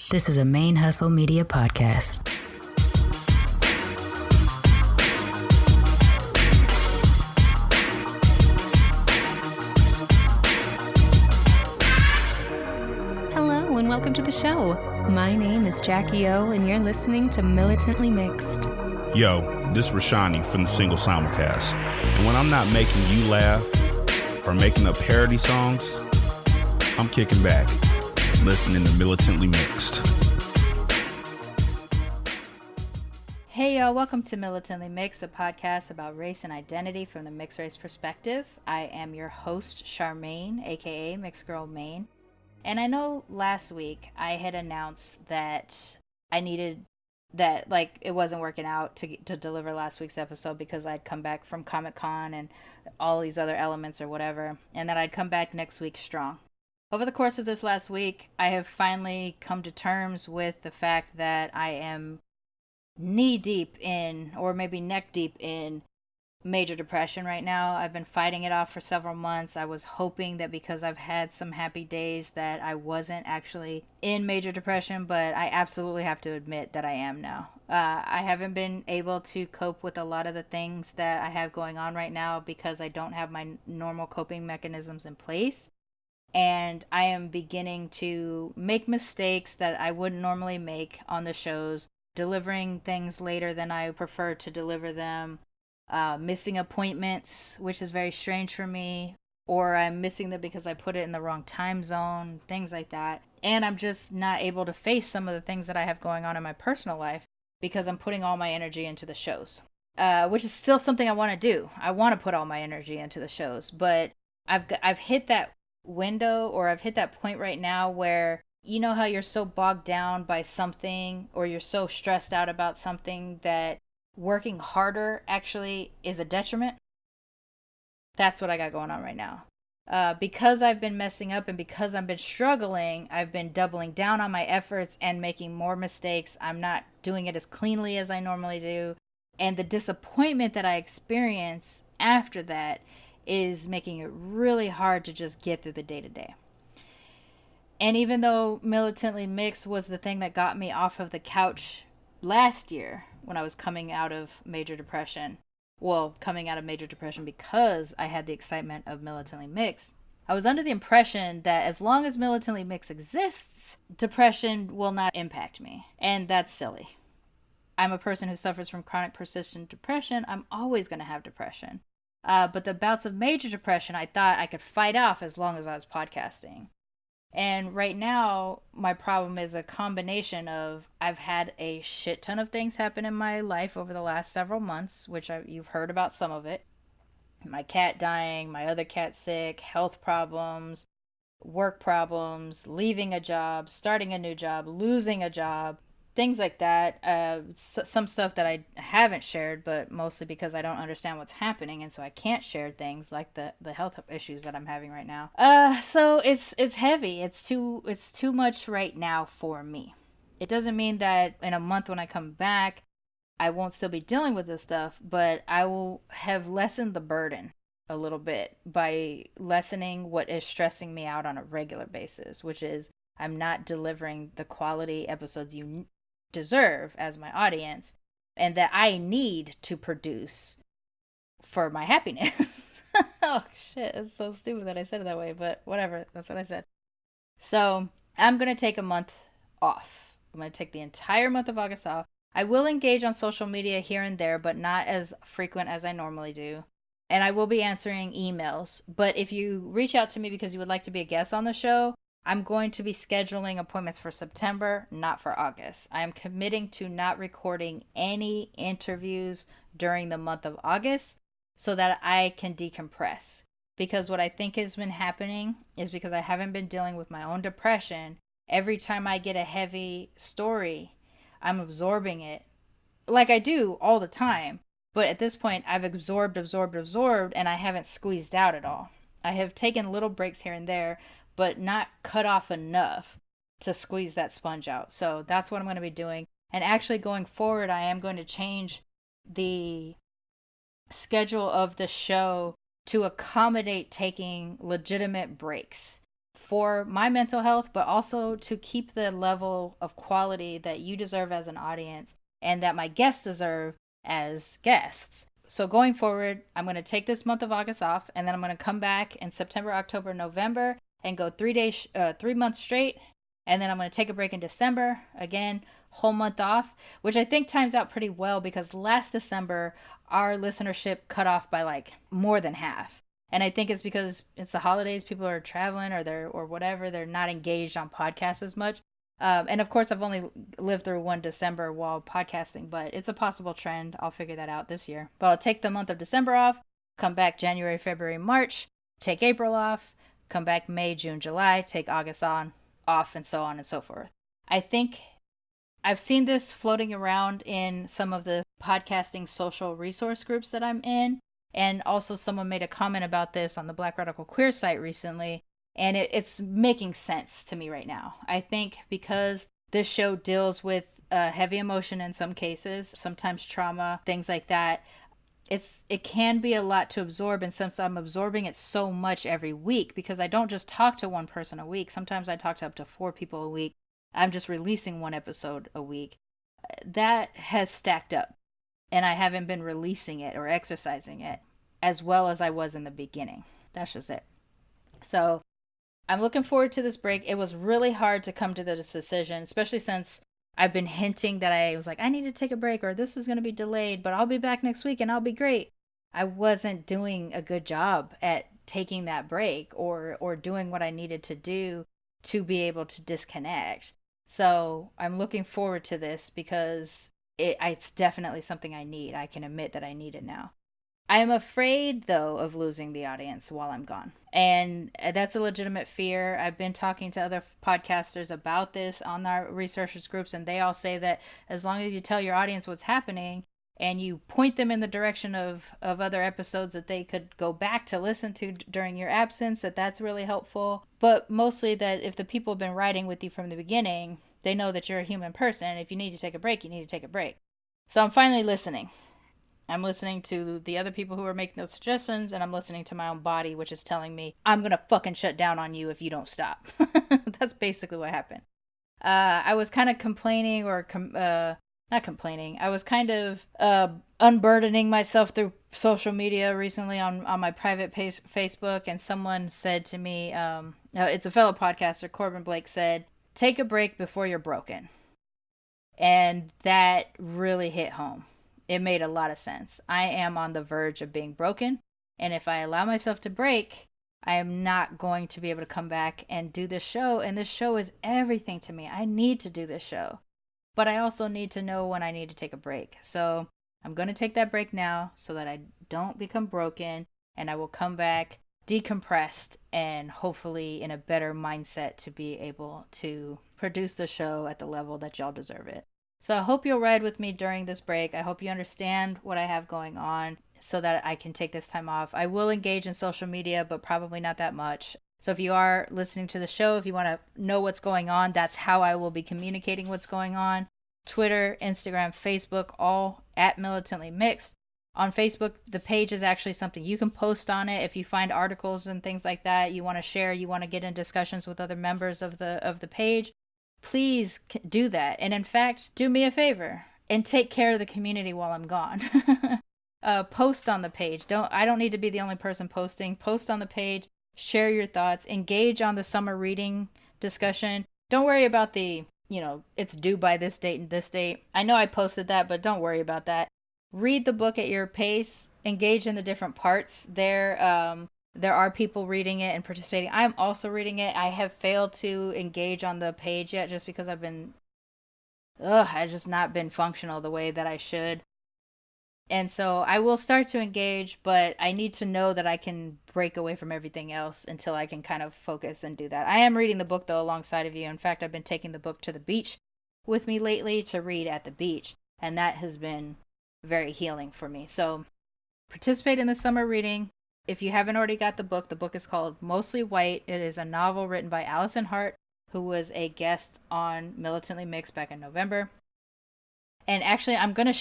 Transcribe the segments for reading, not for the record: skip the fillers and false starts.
This is a ManeHustle Media podcast. Hello and welcome to the show. My name is Jackie O and you're listening to Militantly Mixed. Yo, this is Rashani from the Single Simulcast. And when I'm not making you laugh or making up parody songs, I'm kicking back, listening to Militantly Mixed. Hey y'all, welcome to Militantly Mixed, the podcast about race and identity from the mixed race perspective. I am your host, Charmaine, aka Mixed Girl Maine. And I know last week I had announced that it wasn't working out to deliver last week's episode because I'd come back from Comic-Con and all these other elements or whatever, and that I'd come back next week strong. Over the course of this last week, I have finally come to terms with the fact that I am knee deep in, or maybe neck deep in, major depression right now. I've been fighting it off for several months. I was hoping that because I've had some happy days that I wasn't actually in major depression, but I absolutely have to admit that I am now. I haven't been able to cope with a lot of the things that I have going on right now because I don't have my normal coping mechanisms in place. And I am beginning to make mistakes that I wouldn't normally make on the shows, delivering things later than I prefer to deliver them, missing appointments, which is very strange for me, or I'm missing them because I put it in the wrong time zone, things like that. And I'm just not able to face some of the things that I have going on in my personal life because I'm putting all my energy into the shows, which is still something I want to do. I want to put all my energy into the shows, but I've hit that window, or I've hit that point right now where, you know how you're so bogged down by something, or you're so stressed out about something that working harder actually is a detriment? That's what I got going on right now. Because I've been messing up and because I've been struggling, I've been doubling down on my efforts and making more mistakes. I'm not doing it as cleanly as I normally do. And the disappointment that I experience after that is making it really hard to just get through the day-to-day. And even though Militantly Mixed was the thing that got me off of the couch last year when I was coming out of major depression because I had the excitement of Militantly Mixed, I was under the impression that as long as Militantly Mixed exists, depression will not impact me. And that's silly. I'm a person who suffers from chronic persistent depression. I'm always going to have depression. But the bouts of major depression, I thought I could fight off as long as I was podcasting. And right now, my problem is a combination of I've had a shit ton of things happen in my life over the last several months, which you've heard about some of it. My cat dying, my other cat sick, health problems, work problems, leaving a job, starting a new job, losing a job, things like that. Some stuff that I haven't shared, but mostly because I don't understand what's happening, and so I can't share things like the health issues that I'm having right now. So it's heavy. It's too much right now for me. It doesn't mean that in a month when I come back, I won't still be dealing with this stuff, but I will have lessened the burden a little bit by lessening what is stressing me out on a regular basis, which is I'm not delivering the quality episodes you deserve as my audience and that I need to produce for my happiness. Oh shit, it's so stupid that I said it that way, but whatever, that's what I said. So I'm going to take a month off. I'm going to take the entire month of August off. I will engage on social media here and there, but not as frequent as I normally do. And I will be answering emails. But if you reach out to me because you would like to be a guest on the show, I'm going to be scheduling appointments for September, not for August. I am committing to not recording any interviews during the month of August so that I can decompress. Because what I think has been happening is because I haven't been dealing with my own depression. Every time I get a heavy story, I'm absorbing it like I do all the time. But at this point, I've absorbed, and I haven't squeezed out at all. I have taken little breaks here and there, but not cut off enough to squeeze that sponge out. So that's what I'm going to be doing. And actually going forward, I am going to change the schedule of the show to accommodate taking legitimate breaks for my mental health, but also to keep the level of quality that you deserve as an audience and that my guests deserve as guests. So going forward, I'm going to take this month of August off, and then I'm going to come back in September, October, November, and go 3 months straight. And then I'm going to take a break in December, again, whole month off, which I think times out pretty well because last December, our listenership cut off by like more than half. And I think it's because it's the holidays, people are traveling or whatever, they're not engaged on podcasts as much. And of course, I've only lived through one December while podcasting, but it's a possible trend. I'll figure that out this year. But I'll take the month of December off, come back January, February, March, take April off, come back May, June, July, take August off, and so on and so forth. I think I've seen this floating around in some of the podcasting social resource groups that I'm in. And also someone made a comment about this on the Black Radical Queer site recently. And it's making sense to me right now. I think because this show deals with heavy emotion in some cases, sometimes trauma, things like that, it can be a lot to absorb. And since I'm absorbing it so much every week, because I don't just talk to one person a week, sometimes I talk to up to 4 people a week. I'm just releasing 1 episode a week. That has stacked up. And I haven't been releasing it or exercising it as well as I was in the beginning. That's just it. So I'm looking forward to this break. It was really hard to come to this decision, especially since I've been hinting that I was like, I need to take a break or this is going to be delayed, but I'll be back next week and I'll be great. I wasn't doing a good job at taking that break or doing what I needed to do to be able to disconnect. So I'm looking forward to this because it's definitely something I need. I can admit that I need it now. I am afraid, though, of losing the audience while I'm gone. And that's a legitimate fear. I've been talking to other podcasters about this on our researchers groups, and they all say that as long as you tell your audience what's happening and you point them in the direction of other episodes that they could go back to listen to during your absence, that's really helpful. But mostly that if the people have been writing with you from the beginning, they know that you're a human person. If you need to take a break, you need to take a break. So I'm finally listening. I'm listening to the other people who are making those suggestions, and I'm listening to my own body, which is telling me, I'm going to fucking shut down on you if you don't stop. That's basically what happened. I was kind of complaining not complaining. I was kind of unburdening myself through social media recently on my private page, Facebook, and someone said to me, it's a fellow podcaster, Corbin Blake, said, take a break before you're broken. And that really hit home. It made a lot of sense. I am on the verge of being broken, and if I allow myself to break, I am not going to be able to come back and do this show, and this show is everything to me. I need to do this show, but I also need to know when I need to take a break. So I'm going to take that break now so that I don't become broken, and I will come back decompressed and hopefully in a better mindset to be able to produce the show at the level that y'all deserve it. So I hope you'll ride with me during this break. I hope you understand what I have going on so that I can take this time off. I will engage in social media, but probably not that much. So if you are listening to the show, if you want to know what's going on, that's how I will be communicating what's going on. Twitter, Instagram, Facebook, all at Militantly Mixed. On Facebook, the page is actually something you can post on it. If you find articles and things like that you want to share, you want to get in discussions with other members of the page, please do that. And in fact, do me a favor and take care of the community while I'm gone. Post on the page. I don't need to be the only person posting. Post on the page, share your thoughts, engage on the summer reading discussion. Don't worry about it's due by this date and this date. I know I posted that, but don't worry about that. Read the book at your pace. Engage in the different parts there. There are people reading it and participating. I'm also reading it. I have failed to engage on the page yet just because I've just not been functional the way that I should. And so I will start to engage, but I need to know that I can break away from everything else until I can kind of focus and do that. I am reading the book, though, alongside of you. In fact, I've been taking the book to the beach with me lately to read at the beach, and that has been very healing for me. So participate in the summer reading. If you haven't already got the book is called Mostly White. It is a novel written by Alison Hart, who was a guest on Militantly Mixed back in November. And actually, I'm going to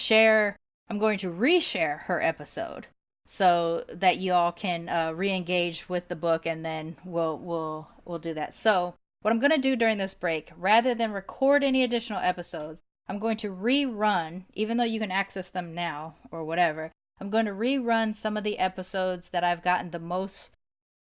reshare her episode so that you all can re-engage with the book, and then we'll do that. So what I'm going to do during this break, rather than record any additional episodes, I'm going to rerun, even though you can access them now or whatever, I'm going to rerun some of the episodes that I've gotten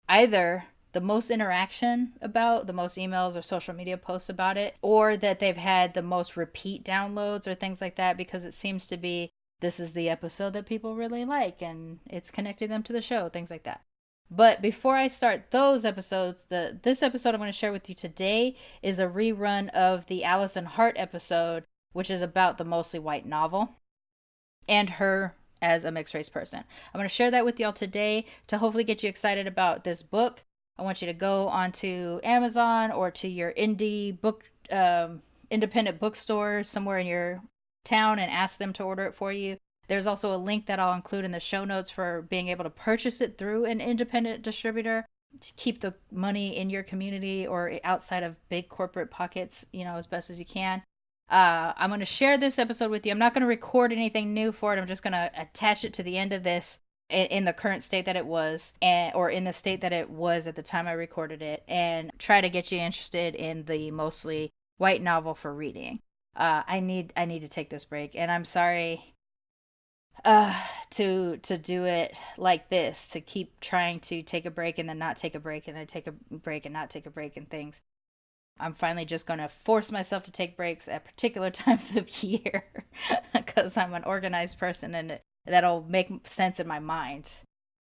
either the most interaction about, the most emails or social media posts about it, or that they've had the most repeat downloads or things like that, because it seems to be this is the episode that people really like and it's connecting them to the show, things like that. But before I start those episodes, this episode I'm going to share with you today is a rerun of the Alison Hart episode, which is about the Mostly White novel and her as a mixed race person. I'm going to share that with y'all today to hopefully get you excited about this book. I want you to go onto Amazon or to your independent bookstore somewhere in your town and ask them to order it for you. There's also a link that I'll include in the show notes for being able to purchase it through an independent distributor to keep the money in your community or outside of big corporate pockets, as best as you can. I'm going to share this episode with you. I'm not going to record anything new for it. I'm just going to attach it to the end of this in the current state that it was, or in the state that it was at the time I recorded it, and try to get you interested in the Mostly White novel for reading. I need to take this break, and I'm sorry to do it like this, to keep trying to take a break and then not take a break and then take a break and not take a break and things. I'm finally just going to force myself to take breaks at particular times of year because I'm an organized person, and that'll make sense in my mind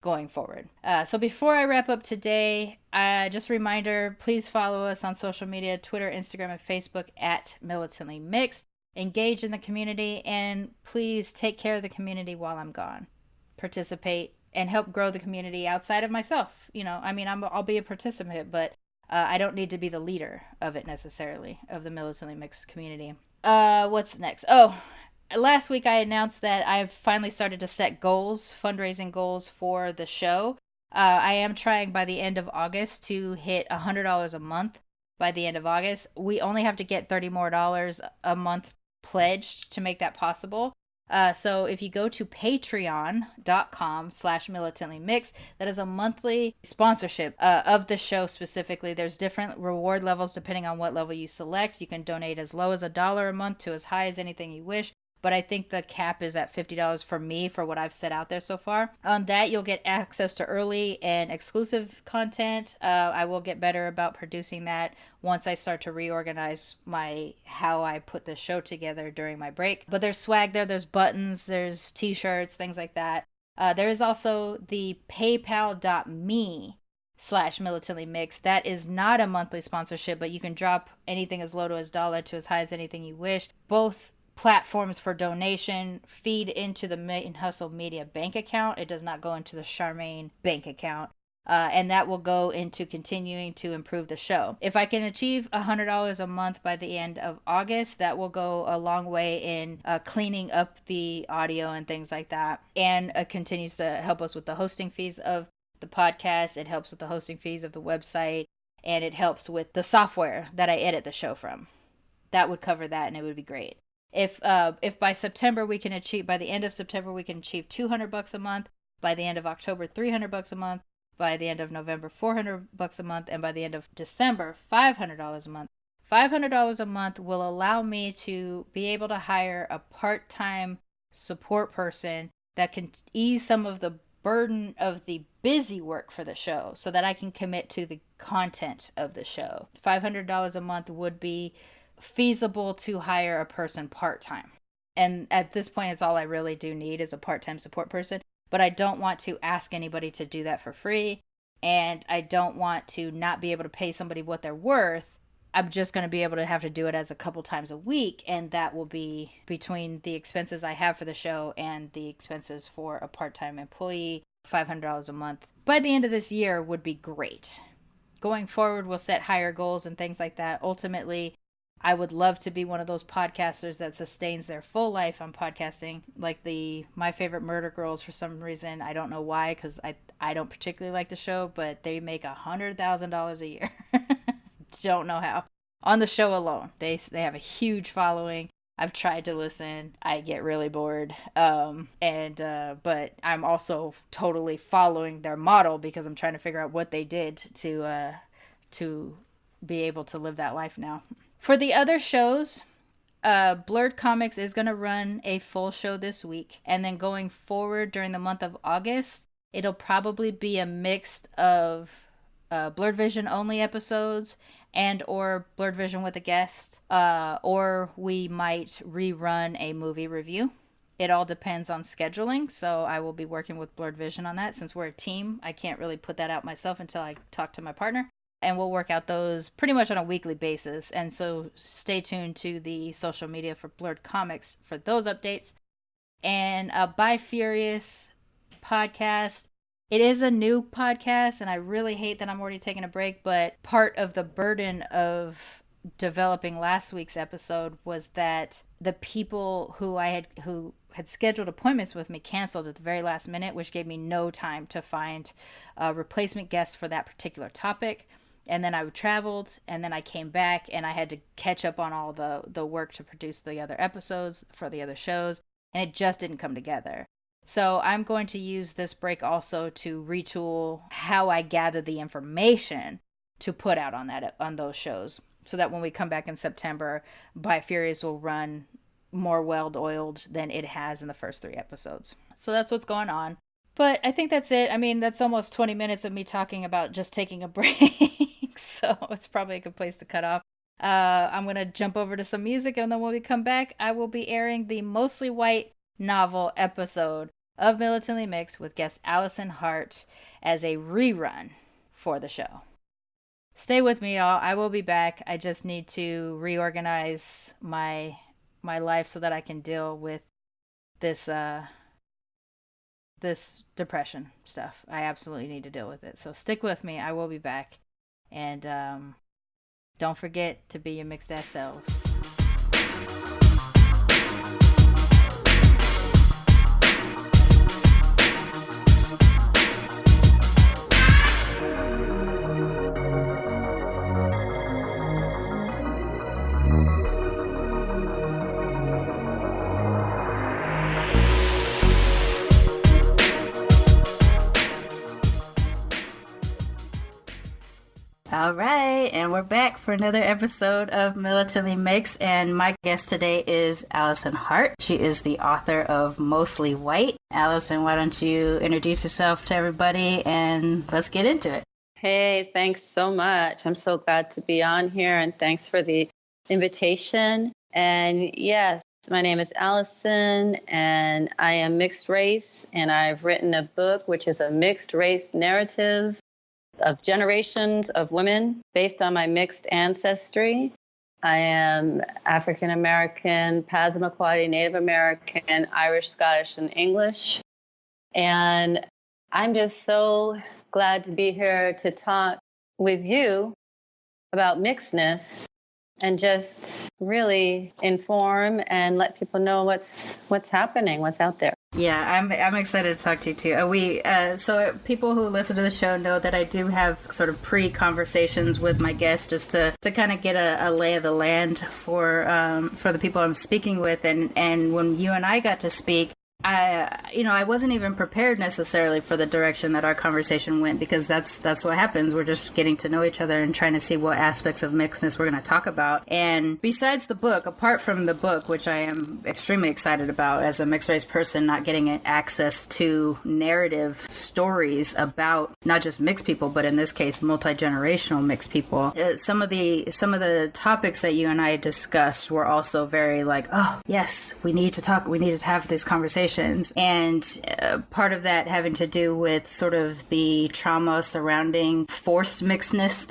going forward. So before I wrap up today, just a reminder, please follow us on social media, Twitter, Instagram, and Facebook at Militantly Mixed. Engage in the community, and please take care of the community while I'm gone. Participate and help grow the community outside of myself. I'll be a participant, but I don't need to be the leader of it necessarily, of the Militantly Mixed community. What's next? Oh, last week I announced that I've finally started to set goals, fundraising goals for the show. I am trying by the end of August to hit $100 a month by the end of August. We only have to get $30 more a month pledged to make that possible. So if you go to patreon.com/militantlymixed, that is a monthly sponsorship of the show specifically. There's different reward levels depending on what level you select. You can donate as low as $1 a month to as high as anything you wish. But I think the cap is at $50 for me for what I've set out there so far. On that, you'll get access to early and exclusive content. I will get better about producing that once I start to reorganize how I put the show together during my break. But there's swag there, there's buttons, there's t-shirts, things like that. There is also the paypal.me/militantlymixed. That is not a monthly sponsorship, but you can drop anything as low to as $1 to as high as anything you wish. Both platforms for donation feed into the ManeHustle Media bank account. It does not go into the Charmaine bank account. And that will go into continuing to improve the show. If I can achieve $100 a month by the end of August, that will go a long way in cleaning up the audio and things like that. And continues to help us with the hosting fees of the podcast. It helps with the hosting fees of the website. And it helps with the software that I edit the show from. That would cover that, and it would be great. If by September we can achieve, by the end of September we can achieve $200 a month, by the end of October $300 a month, by the end of November $400 a month, and by the end of December $500 a month. $500 a month will allow me to be able to hire a part-time support person that can ease some of the burden of the busy work for the show so that I can commit to the content of the show. $500 a month would be feasible to hire a person part-time. And at this point, it's all I really do need is a part-time support person. But I don't want to ask anybody to do that for free. And I don't want to not be able to pay somebody what they're worth. I'm just going to be able to have to do it as a couple times a week. And that will be between the expenses I have for the show and the expenses for a part-time employee. $500 a month by the end of this year would be great. Going forward, we'll set higher goals and things like that. Ultimately, I would love to be one of those podcasters that sustains their full life on podcasting, like My Favorite Murder Girls. For some reason, I don't know why, because I don't particularly like the show, but they make $100,000 a year. Don't know how. On the show alone, they have a huge following. I've tried to listen. I get really bored. But I'm also totally following their model because I'm trying to figure out what they did to be able to live that life now. For the other shows, Blurred Comics is going to run a full show this week. And then going forward during the month of August, it'll probably be a mix of Blurred Vision only episodes and or Blurred Vision with a guest, or we might rerun a movie review. It all depends on scheduling, so I will be working with Blurred Vision on that. Since we're a team, I can't really put that out myself until I talk to my partner, and we'll work out those pretty much on a weekly basis. And so stay tuned to the social media for Blurred Comics for those updates. And By Furious podcast, it is a new podcast, and I really hate that I'm already taking a break, but part of the burden of developing last week's episode was that the people who had scheduled appointments with me canceled at the very last minute, which gave me no time to find a replacement guest for that particular topic. And then I traveled, and then I came back, and I had to catch up on all the work to produce the other episodes for the other shows, and it just didn't come together. So I'm going to use this break also to retool how I gather the information to put out on those shows, so that when we come back in September, By Furious will run more well-oiled than it has in the first 3 episodes. So that's what's going on. But I think that's it. I mean, that's almost 20 minutes of me talking about just taking a break. So it's probably a good place to cut off. I'm going to jump over to some music, and then when we come back, I will be airing the Mostly White novel episode of Militantly Mixed with guest Alison Hart as a rerun for the show. Stay with me, y'all. I will be back. I just need to reorganize my life so that I can deal with this this depression stuff. I absolutely need to deal with it. So stick with me. I will be back. And don't forget to be your mixed ass selves. All right, and we're back for another episode of Militantly Mixed, and my guest today is Alison Hart. She is the author of Mostly White. Alison, why don't you introduce yourself to everybody, and let's get into it. Hey, thanks so much. I'm so glad to be on here, and thanks for the invitation. And yes, my name is Alison, and I am mixed race, and I've written a book which is a mixed race narrative of generations of women based on my mixed ancestry. I am African American, Passamaquoddy, Native American, Irish, Scottish, and English. And I'm just so glad to be here to talk with you about mixedness and just really inform and let people know what's happening, what's out there. Yeah, I'm excited to talk to you too. So people who listen to the show know that I do have sort of pre-conversations with my guests just to kind of get a lay of the land for the people I'm speaking with, and when you and I got to speak, I wasn't even prepared necessarily for the direction that our conversation went, because that's what happens. We're just getting to know each other and trying to see what aspects of mixedness we're going to talk about. And besides the book, apart from the book, which I am extremely excited about as a mixed race person, not getting access to narrative stories about not just mixed people, but in this case, multi-generational mixed people. Some of the topics that you and I discussed were also very like, oh yes, we need to talk. We need to have these conversations. And part of that having to do with sort of the trauma surrounding forced mixedness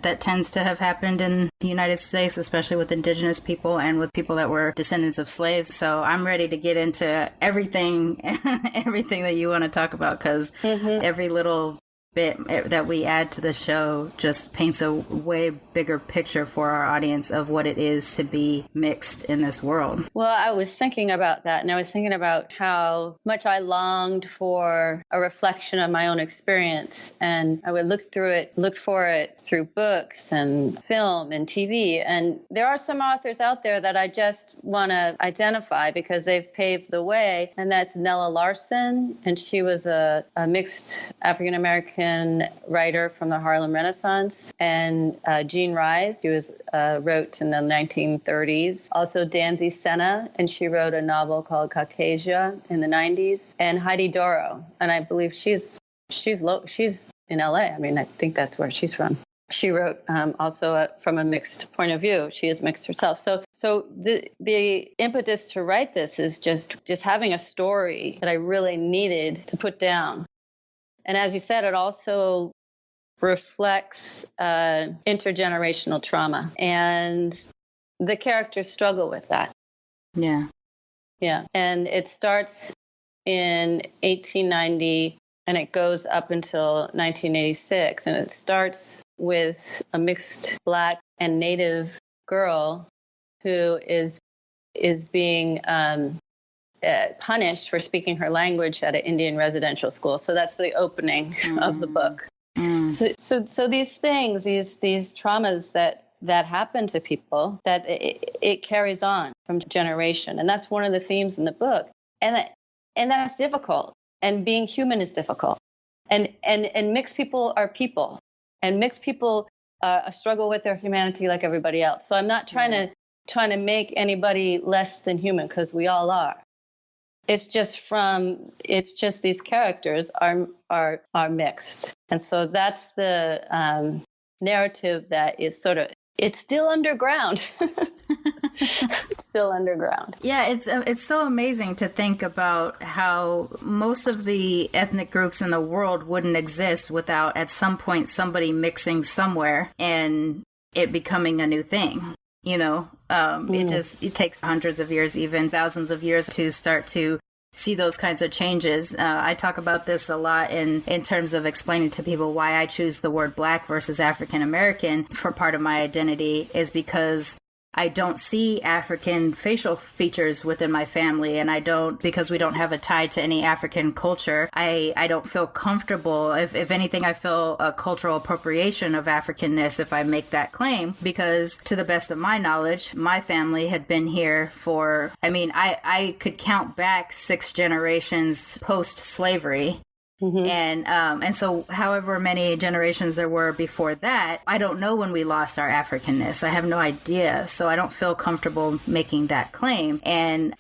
that tends to have happened in the United States, especially with indigenous people and with people that were descendants of slaves. So I'm ready to get into everything that you want to talk about, because every little bit that we add to the show just paints a way bigger picture for our audience of what it is to be mixed in this world. Well, I was thinking about that, and I was thinking about how much I longed for a reflection of my own experience. And I would look for it through books and film and TV. And there are some authors out there that I just want to identify because they've paved the way. And that's Nella Larson, and she was a mixed African-American writer from the Harlem Renaissance, and Jean Rise, who wrote in the 1930s. Also Danzy Senna, and she wrote a novel called Caucasia in the 90s. And Heidi Doro, and I believe she's in LA. I mean, I think that's where she's from. She wrote also from a mixed point of view. She is mixed herself. So the impetus to write this is just having a story that I really needed to put down. And as you said, it also reflects intergenerational trauma. And the characters struggle with that. Yeah. Yeah. And it starts in 1890 and it goes up until 1986. And it starts with a mixed Black and Native girl who is being punished for speaking her language at an Indian residential school. So that's the opening of the book. So these things, these traumas that happen to people, that it carries on from generation, and that's one of the themes in the book. And that's difficult. And being human is difficult. And mixed people are people, and mixed people struggle with their humanity like everybody else. So I'm not trying to make anybody less than human, because we all are. It's just these characters are mixed. And so that's the narrative that is it's still underground. It's still underground. Yeah, it's so amazing to think about how most of the ethnic groups in the world wouldn't exist without at some point somebody mixing somewhere and it becoming a new thing. You know, it takes hundreds of years, even thousands of years to start to see those kinds of changes. I talk about this a lot in terms of explaining to people why I choose the word Black versus African American for part of my identity is because I don't see African facial features within my family, and because we don't have a tie to any African culture, I don't feel comfortable. If anything, I feel a cultural appropriation of Africanness if I make that claim, because to the best of my knowledge, my family had been here for, I could count back 6 generations post-slavery. Mm-hmm. And so however many generations there were before that, I don't know when we lost our Africanness. I have no idea. So I don't feel comfortable making that claim. And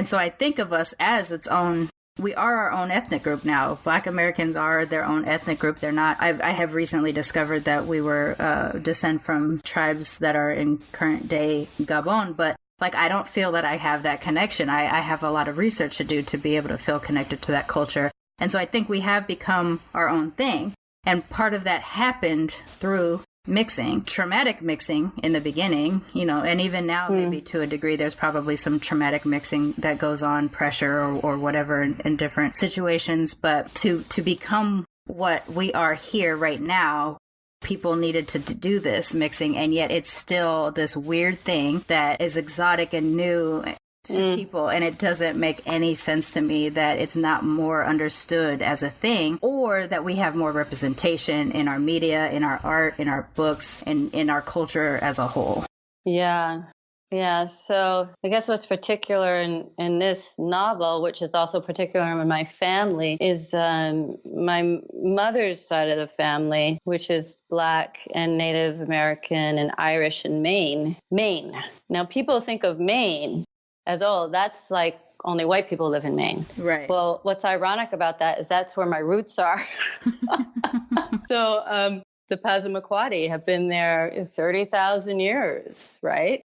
so I think of us as its own. We are our own ethnic group now. Black Americans are their own ethnic group. They're not. I have recently discovered that we were descend from tribes that are in current day Gabon, but I don't feel that I have that connection. I have a lot of research to do to be able to feel connected to that culture. And so I think we have become our own thing. And part of that happened through mixing, traumatic mixing in the beginning, and even now, maybe to a degree, there's probably some traumatic mixing that goes on, pressure or whatever in different situations. But to become what we are here right now, people needed to do this mixing. And yet it's still this weird thing that is exotic and new to people, and it doesn't make any sense to me that it's not more understood as a thing, or that we have more representation in our media, in our art, in our books, and in our culture as a whole. Yeah. So I guess what's particular in this novel, which is also particular in my family, is my mother's side of the family, which is Black and Native American and Irish in Maine. Now, people think of Maine as, that's like only white people live in Maine. Right. Well, what's ironic about that is that's where my roots are. So the Passamaquoddy have been there 30,000 years, right?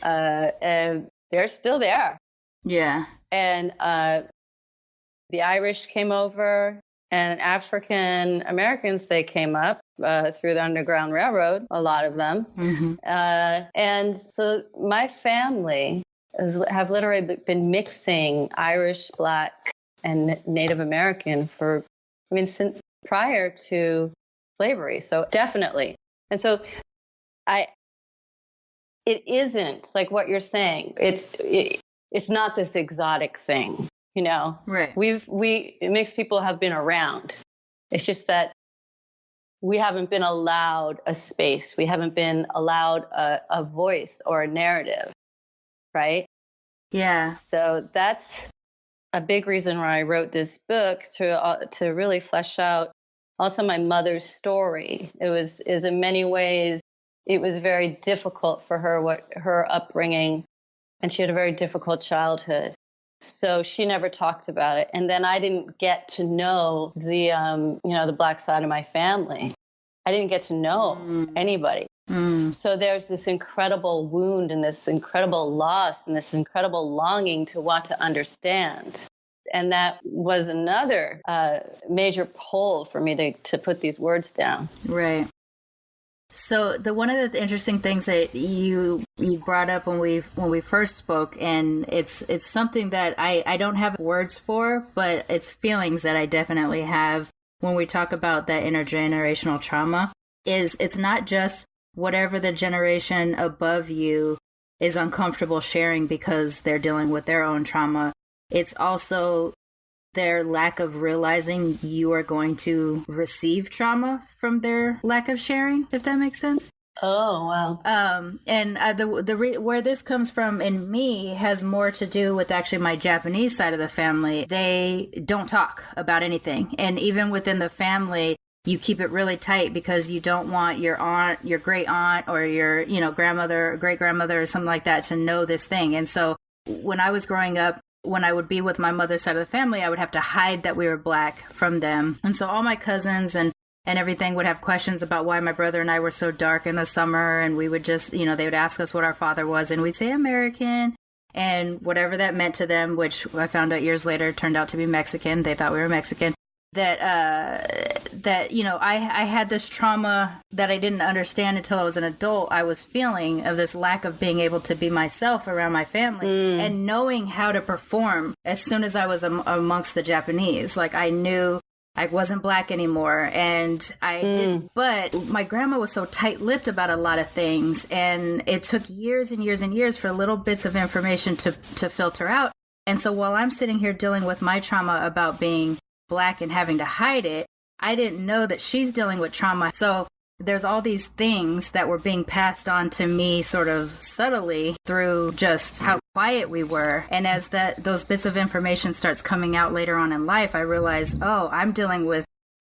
And they're still there. Yeah. And the Irish came over, and African Americans, they came up through the Underground Railroad, a lot of them. Mm-hmm. And so my family have literally been mixing Irish, Black, and Native American prior to slavery. So definitely. And so it isn't like what you're saying. It's not this exotic thing, you know. Right. Mixed people have been around. It's just that we haven't been allowed a space. We haven't been allowed a voice or a narrative, right? Yeah. So that's a big reason why I wrote this book, to really flesh out also my mother's story. Is in many ways, it was very difficult for her, her upbringing, and she had a very difficult childhood. So she never talked about it. And then I didn't get to know the Black side of my family. I didn't get to know anybody. So there's this incredible wound and this incredible loss and this incredible longing to want to understand. And that was another major pull for me to put these words down. Right. So one of the interesting things that you brought up when we first spoke, and it's something that I don't have words for, but it's feelings that I definitely have when we talk about that intergenerational trauma, is it's not just whatever the generation above you is uncomfortable sharing because they're dealing with their own trauma. It's also their lack of realizing you are going to receive trauma from their lack of sharing, if that makes sense. Oh, wow. And where this comes from in me has more to do with actually my Japanese side of the family. They don't talk about anything. And even within the family, you keep it really tight because you don't want your aunt, your great aunt, or your, grandmother, great grandmother, or something like that to know this thing. And so when I was growing up, when I would be with my mother's side of the family, I would have to hide that we were Black from them. And so all my cousins and everything would have questions about why my brother and I were so dark in the summer. And we would just, they would ask us what our father was, and we'd say American, and whatever that meant to them, which I found out years later turned out to be Mexican. They thought we were Mexican. I had this trauma that I didn't understand until I was an adult. I was feeling of this lack of being able to be myself around my family and knowing how to perform as soon as I was amongst the Japanese. Like, I knew I wasn't Black anymore, and I did. But my grandma was so tight-lipped about a lot of things, and it took years and years and years for little bits of information to filter out. And so while I'm sitting here dealing with my trauma about being Black and having to hide it, I didn't know that she's dealing with trauma. So there's all these things that were being passed on to me sort of subtly through just how quiet we were. And as those bits of information starts coming out later on in life, I realized, I'm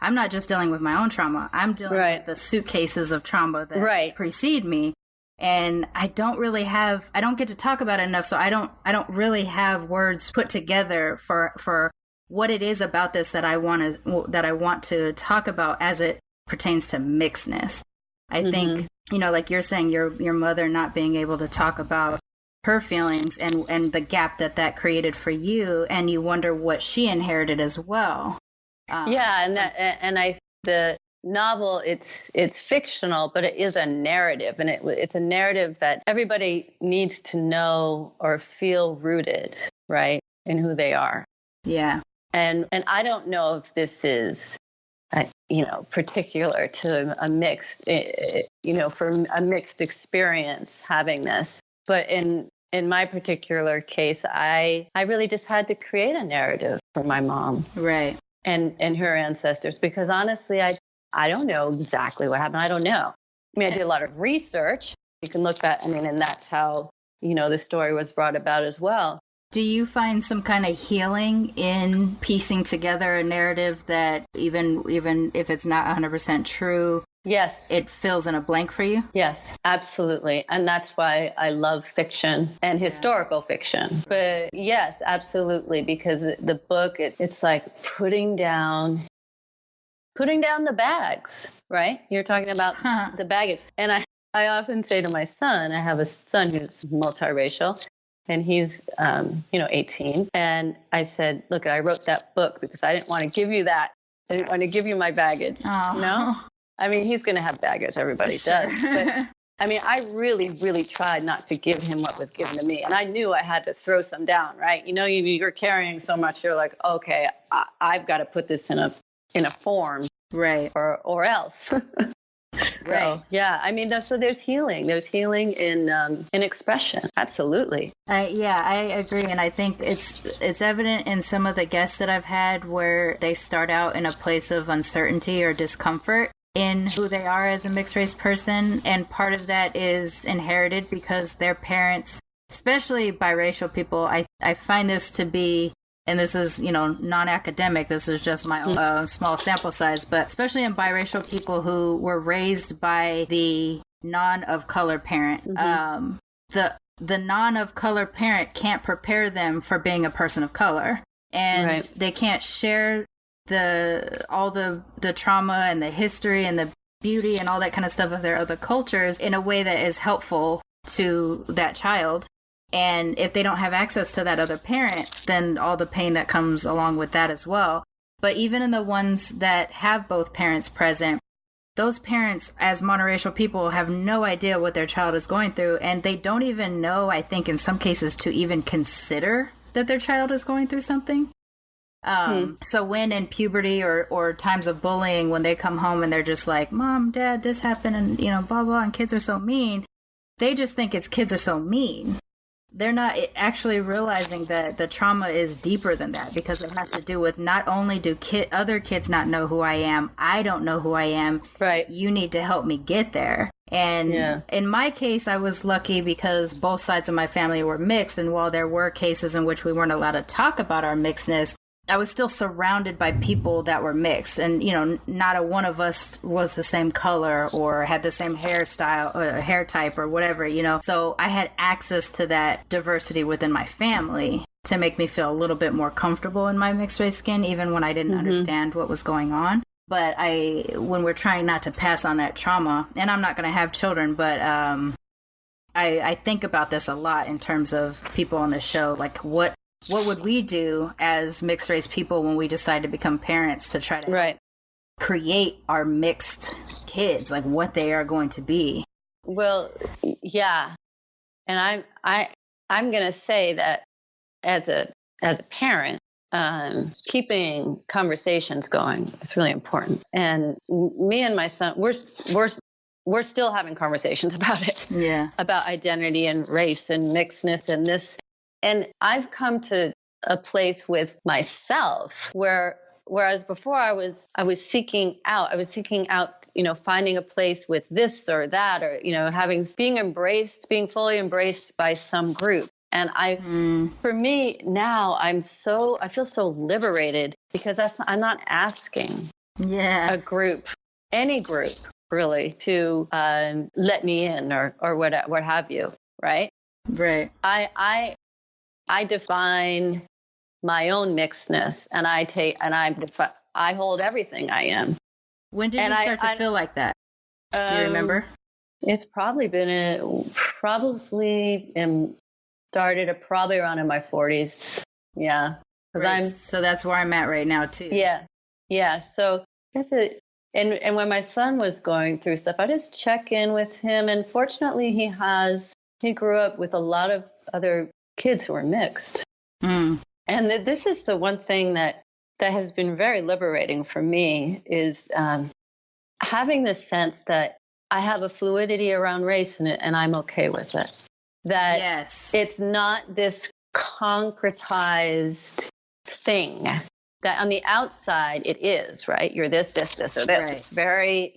not just dealing with my own trauma. I'm dealing with the suitcases of trauma that precede me. And I don't get to talk about it enough. So I don't really have words put together for what it is about this that I want to talk about as it pertains to mixedness. I think, like you're saying, your mother not being able to talk about her feelings and the gap that created for you, and you wonder what she inherited as well. The novel, it's fictional, but it is a narrative, and it's a narrative that everybody needs to know or feel rooted, right, in who they are. Yeah. And I don't know if this is, particular to a mixed, for a mixed experience having this. But in my particular case, I really just had to create a narrative for my mom. Right. And her ancestors, because honestly, I don't know exactly what happened. I don't know. I did a lot of research. You can look at, and that's how, the story was brought about as well. Do you find some kind of healing in piecing together a narrative that even if it's not 100% true, yes, it fills in a blank for you? Yes, absolutely. And that's why I love fiction and historical fiction. But yes, absolutely, because the book, it's like putting down the bags, right? You're talking about the baggage. And I often say to my son, I have a son who's multiracial, and he's, 18. And I said, look, I wrote that book because I didn't want to give you that. I didn't want to give you my baggage. Oh. No? He's going to have baggage. Everybody does. But I really, really tried not to give him what was given to me. And I knew I had to throw some down, right? You're carrying so much. You're like, okay, I've got to put this in a form Right. or else. Right. So, yeah, I mean, so there's healing. There's healing in expression. Absolutely. Yeah, I agree, and I think it's evident in some of the guests that I've had where they start out in a place of uncertainty or discomfort in who they are as a mixed race person, and part of that is inherited because their parents, especially biracial people, I find this to be, and this is, non-academic, this is just my own small sample size, but especially in biracial people who were raised by the non-of color parent, the non-of color parent can't prepare them for being a person of color, and they can't share all the trauma and the history and the beauty and all that kind of stuff of their other cultures in a way that is helpful to that child. And if they don't have access to that other parent, then all the pain that comes along with that as well. But even in the ones that have both parents present, those parents, as monoracial people, have no idea what their child is going through. And they don't even know, I think, in some cases, to even consider that their child is going through something. So when in puberty or times of bullying, when they come home and they're just like, Mom, Dad, this happened, and, blah, blah, and kids are so mean, they just think it's kids are so mean. They're not actually realizing that the trauma is deeper than that, because it has to do with not only do other kids not know who I am, I don't know who I am. Right. You need to help me get there. And in my case, I was lucky because both sides of my family were mixed. And while there were cases in which we weren't allowed to talk about our mixedness, I was still surrounded by people that were mixed, and not a one of us was the same color or had the same hairstyle or hair type or whatever, so I had access to that diversity within my family to make me feel a little bit more comfortable in my mixed race skin, even when I didn't understand what was going on. But when we're trying not to pass on that trauma, and I'm not going to have children, but I think about this a lot in terms of people on the show, like what would we do as mixed race people when we decide to become parents to try to create our mixed kids, like what they are going to be? Well, yeah. And I'm going to say that as a parent, keeping conversations going is really important. And me and my son, we're still having conversations about it. Yeah. About identity and race and mixedness and this. And I've come to a place with myself whereas before I was seeking out, finding a place with this or that, or, being fully embraced by some group. And for me now, I feel so liberated because I'm not asking a group, any group really, to let me in or what have you. Right. Right. I define my own mixedness, and I hold everything I am. When did you start to feel like that? Do you remember? It's probably started probably around in my 40s. Yeah, so that's where I'm at right now too. Yeah. So that's it. And when my son was going through stuff, I just check in with him, and fortunately, he grew up with a lot of other kids who are mixed. And this is the one thing that has been very liberating for me is having this sense that I have a fluidity around race and I'm okay with it. That it's not this concretized thing that on the outside it is, right? You're this, or this. Right. It's very,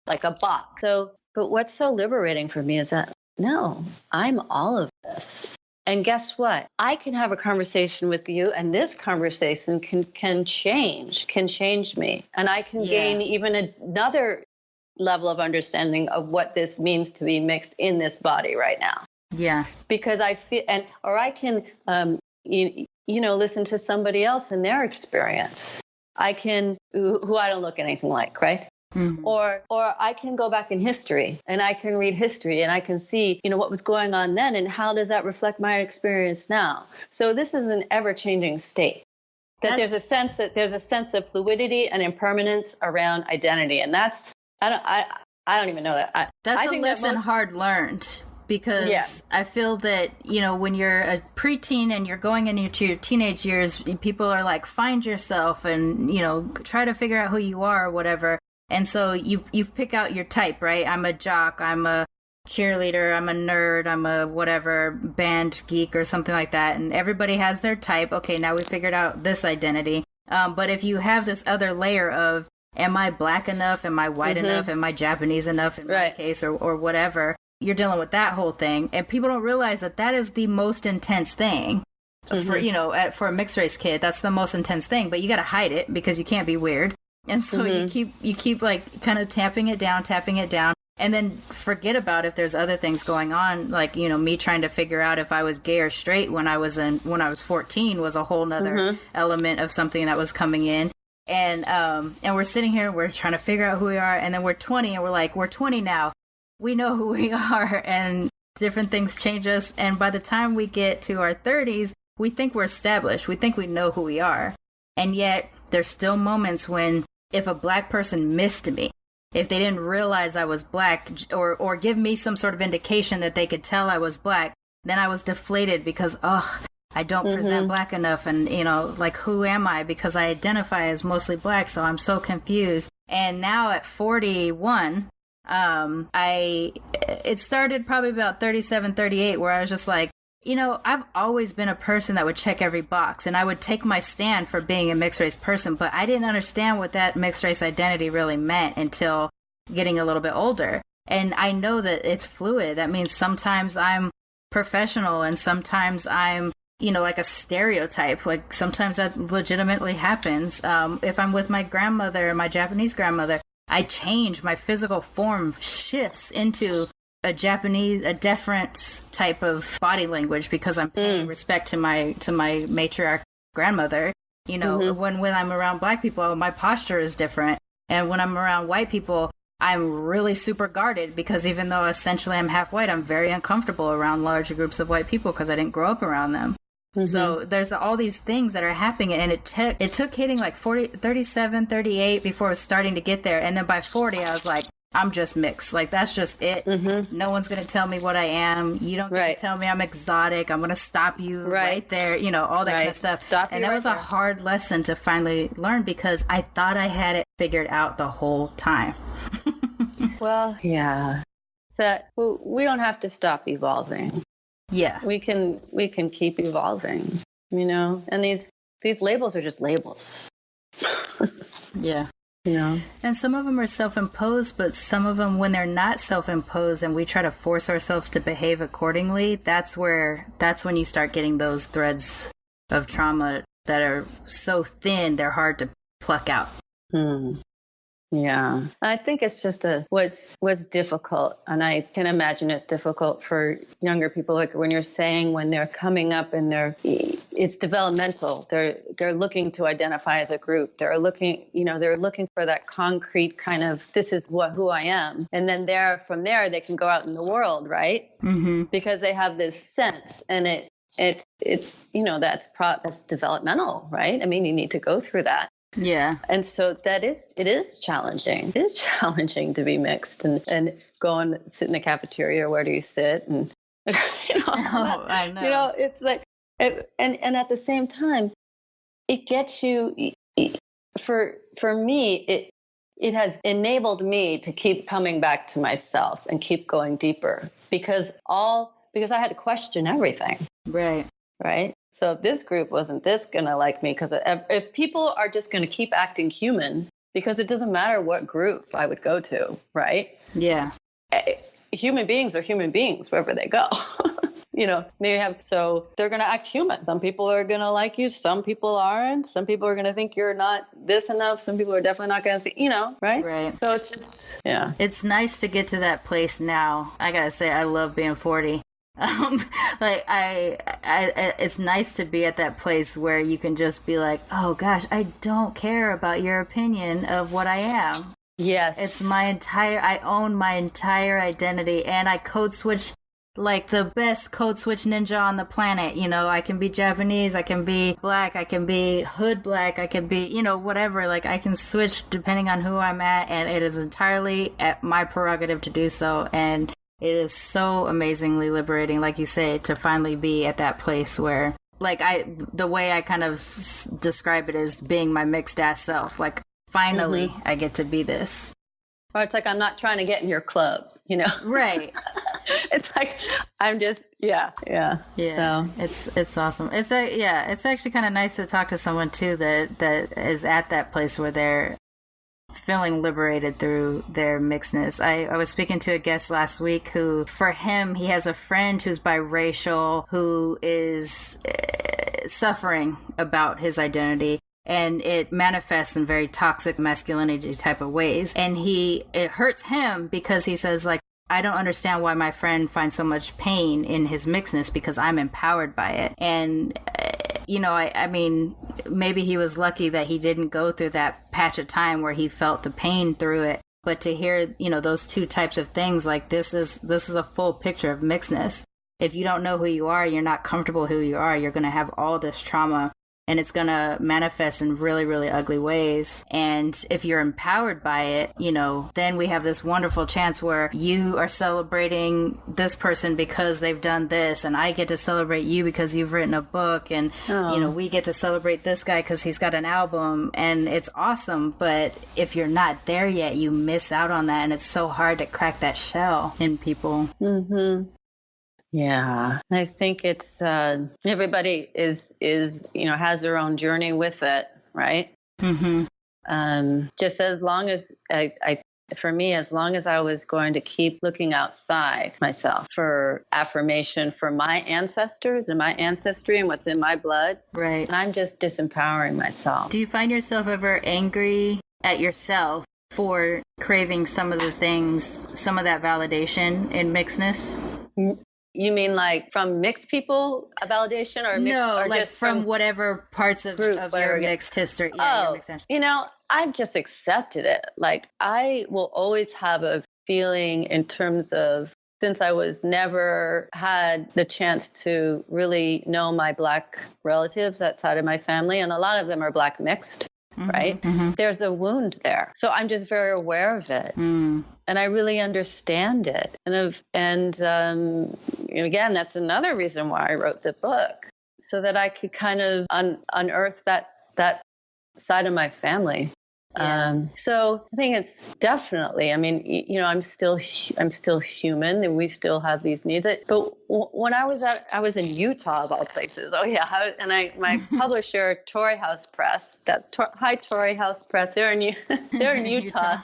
like a box. So, but what's so liberating for me is that, no, I'm all of this. And guess what? I can have a conversation with you, and this conversation can change me. And I can gain even another level of understanding of what this means to be mixed in this body right now. Yeah. Because I feel, or I can, listen to somebody else and their experience. I can, who I don't look anything like, right? Mm-hmm. Or I can go back in history and I can read history and I can see, what was going on then and how does that reflect my experience now? So this is an ever-changing state. There's a sense of fluidity and impermanence around identity, and that's I don't even know that. That's a lesson hard learned because Yeah. I feel that, you know, when you're a preteen and you're going into your teenage years, people are like, find yourself and, you know, try to figure out who you are or whatever. And so you pick out your type, right? I'm a jock, I'm a cheerleader, I'm a nerd, I'm a whatever band geek or something like that. And everybody has their type. Okay, now we figured out this identity. But if you have this other layer of, am I black enough? Am I white enough? Am I Japanese enough in my case or whatever? You're dealing with that whole thing. And people don't realize that that is the most intense thing for, you know, for a mixed race kid. That's the most intense thing, but you got to hide it because you can't be weird. And so you keep like kind of tapping it down, and then forget about if there's other things going on. Like, you know, me trying to figure out if I was gay or straight when I was 14 was a whole nother element of something that was coming in. And we're sitting here, we're trying to figure out who we are, and then we're 20 and we're like, we're 20 now. We know who we are, and different things change us. And by the time we get to our 30s, we think we're established. We think we know who we are. And yet there's still moments when if a black person missed me, if they didn't realize I was black or give me some sort of indication that they could tell I was black, then I was deflated because, I don't present black enough. And, you know, like, who am I? Because I identify as mostly black, so I'm so confused. And now at 41, it started probably about 37, 38, where I was just like, you know, I've always been a person that would check every box, and I would take my stand for being a mixed race person, but I didn't understand what that mixed race identity really meant until getting a little bit older. And I know that it's fluid. That means sometimes I'm professional and sometimes I'm, you know, like a stereotype. Like sometimes that legitimately happens. If I'm with my grandmother, my Japanese grandmother, I change, my physical form shifts into a different type of body language because I'm paying respect to my matriarch grandmother. You know, when I'm around black people, my posture is different. And when I'm around white people, I'm really super guarded because even though essentially I'm half white, I'm very uncomfortable around larger groups of white people because I didn't grow up around them. So there's all these things that are happening, and it took hitting like 37, 38 before it was starting to get there. And then by 40, I was like, I'm just mixed. Like, that's just it. No one's going to tell me what I am. You don't get to tell me I'm exotic. I'm going to stop you right there. You know, all that kind of stuff. And that was a hard lesson to finally learn because I thought I had it figured out the whole time. Well, yeah. So we don't have to stop evolving. Yeah. We can keep evolving, you know? And these labels are just labels. Yeah. You know? And some of them are self-imposed, but some of them, when they're not self-imposed and we try to force ourselves to behave accordingly, that's when you start getting those threads of trauma that are so thin, they're hard to pluck out. Yeah. I think it's just what's difficult. And I can imagine it's difficult for younger people. Like when you're saying when they're coming up and it's developmental. They're looking to identify as a group. They're looking for that concrete kind of, this is who I am. And then from there, they can go out in the world, right? Because they have this sense, and it's that's developmental, right? I mean, you need to go through that. Yeah. And so it is challenging. It is challenging to be mixed and go and sit in the cafeteria. Where do you sit? And, I know. You know, it's like, and at the same time, it gets you, for me, it has enabled me to keep coming back to myself and keep going deeper because I had to question everything. Right. Right. So if this group wasn't going to like me, because if people are just going to keep acting human, because it doesn't matter what group I would go to, right? Yeah. Human beings are human beings wherever they go. You know, so they're going to act human. Some people are going to like you. Some people aren't. Some people are going to think you're not this enough. Some people are definitely not going to think, right? Right. So it's just, yeah. It's nice to get to that place now. I got to say, I love being 40. It's nice to be at that place where you can just be like, oh gosh, I don't care about your opinion of what I am. Yes. I own my entire identity, and I code switch like the best code switch ninja on the planet. You know, I can be Japanese, I can be black, I can be hood black, I can be, whatever. Like, I can switch depending on who I'm at, and it is entirely at my prerogative to do so. And It is so amazingly liberating, like you say, to finally be at that place where, like, the way I kind of describe it is being my mixed ass self. Like, finally, I get to be this. Or it's like, I'm not trying to get in your club, you know? Right. It's like, I'm just, yeah. So it's awesome. It's actually kind of nice to talk to someone too that is at that place where they're feeling liberated through their mixedness. I was speaking to a guest last week who, for him, he has a friend who's biracial who is suffering about his identity, and it manifests in very toxic masculinity type of ways. And it hurts him because he says, like, I don't understand why my friend finds so much pain in his mixedness because I'm empowered by it. And you know, I mean, maybe he was lucky that he didn't go through that patch of time where he felt the pain through it. But to hear, you know, those two types of things, like, this is a full picture of mixedness. If you don't know who you are, you're not comfortable who you are, you're going to have all this trauma, and it's going to manifest in really, really ugly ways. And if you're empowered by it, you know, then we have this wonderful chance where you are celebrating this person because they've done this, and I get to celebrate you because you've written a book, and, you know, we get to celebrate this guy because he's got an album, and it's awesome. But if you're not there yet, you miss out on that, and it's so hard to crack that shell in people. Yeah, I think it's everybody is you know, has their own journey with it, right? Just as long as for me, as long as I was going to keep looking outside myself for affirmation for my ancestors and my ancestry and what's in my blood, Right. and I'm just disempowering myself. Do you find yourself ever angry at yourself for craving some of the things, some of that validation in mixedness? You mean like from mixed people, a validation, or mixed, no, or like just from whatever parts of your mixed history? Yeah, your mixed history. You know, I've just accepted it. Like, I will always have a feeling in terms of, since I was never had the chance to really know my Black relatives outside of my family, and a lot of them are Black mixed. Right? There's a wound there. So I'm just very aware of it. And I really understand it. And again, that's another reason why I wrote the book, so that I could kind of unearth that side of my family. So I think it's definitely, I mean, you know, I'm still human, and we still have these needs. But when I was in Utah, of all places. Oh yeah. My publisher, Torrey House Press, hi Torrey House Press. They're in Utah.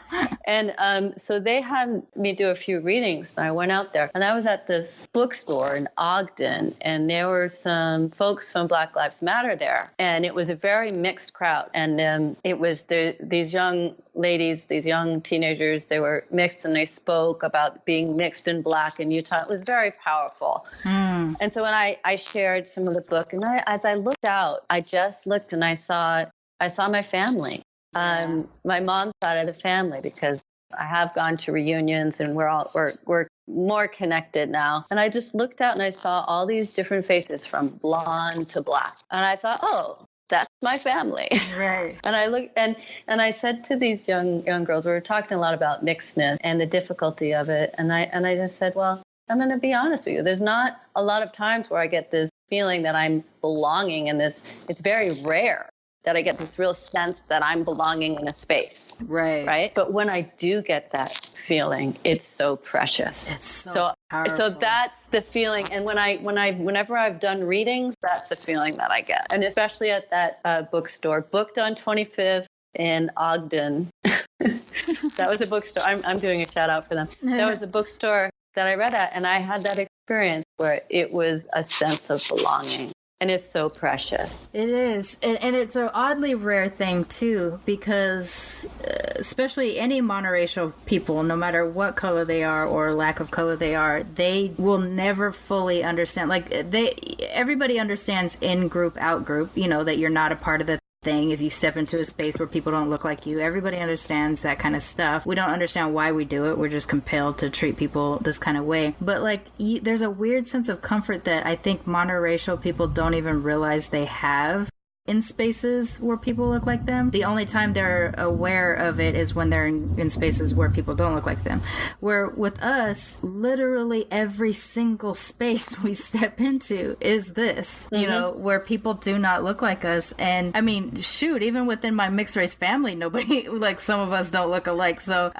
And so they had me do a few readings. And I went out there, and I was at this bookstore in Ogden, and there were some folks from Black Lives Matter there. And it was a very mixed crowd. And it was these young ladies, these young teenagers, they were mixed, and they spoke about being mixed and Black in Utah. It was very powerful. And so when I shared some of the book, and as I looked out, I just looked, and I saw my family, my mom's side of the family, because I have gone to reunions, and we're more connected now. And I just looked out, and I saw all these different faces from blonde to Black. And I thought, oh, that's my family. Right. And I looked, and I said to these young girls, we were talking a lot about mixedness and the difficulty of it. And I just said, well, I'm going to be honest with you. There's not a lot of times where I get this feeling that I'm belonging in this. It's very rare that I get this real sense that I'm belonging in a space. Right. Right. But when I do get that feeling, it's so precious. It's so powerful. So that's the feeling. And whenever I've done readings, that's the feeling that I get. And especially at that bookstore, booked on 25th in Ogden. That was a bookstore. I'm doing a shout out for them. That was a bookstore that I read at, and I had that experience where it was a sense of belonging. And it's so precious. It is. And it's an oddly rare thing, too, because especially any monoracial people, no matter what color they are or lack of color they are, they will never fully understand. Like, everybody understands in-group, out-group, you know, that you're not a part of the thing if you step into a space where people don't look like you. Everybody understands that kind of stuff. We don't understand why we do it. We're just compelled to treat people this kind of way. But like, there's a weird sense of comfort that I think monoracial people don't even realize they have, in spaces where people look like them. The only time they're aware of it is when they're in spaces where people don't look like them. Where with us, literally every single space we step into is this, you know, where people do not look like us. And I mean, shoot, even within my mixed race family, nobody, like some of us don't look alike. So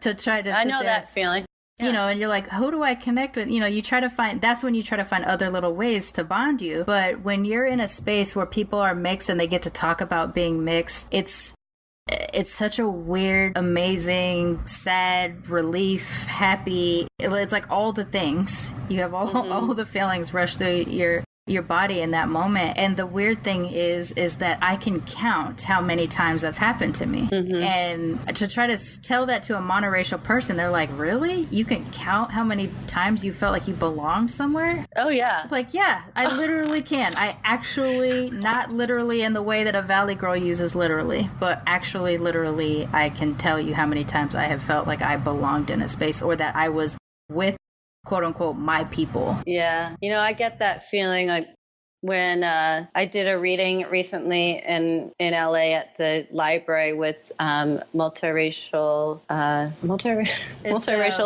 to try to I know that feeling. You know, and you're like, who do I connect with? You know, you try to find, that's when you try to find other little ways to bond you. But when you're in a space where people are mixed and they get to talk about being mixed, it's such a weird, amazing, sad, relief, happy. It's like all the things. You have all the feelings rush through your body in that moment. And the weird thing is that I can count how many times that's happened to me. And to try to tell that to a monoracial person, they're like, really? You can count how many times you felt like you belonged somewhere? Oh, yeah. Like, yeah, I literally can. I actually, not literally in the way that a Valley girl uses literally, but actually, literally, I can tell you how many times I have felt like I belonged in a space or that I was with quote unquote my people. Yeah. You know, I get that feeling like when I did a reading recently in LA at the library with multiracial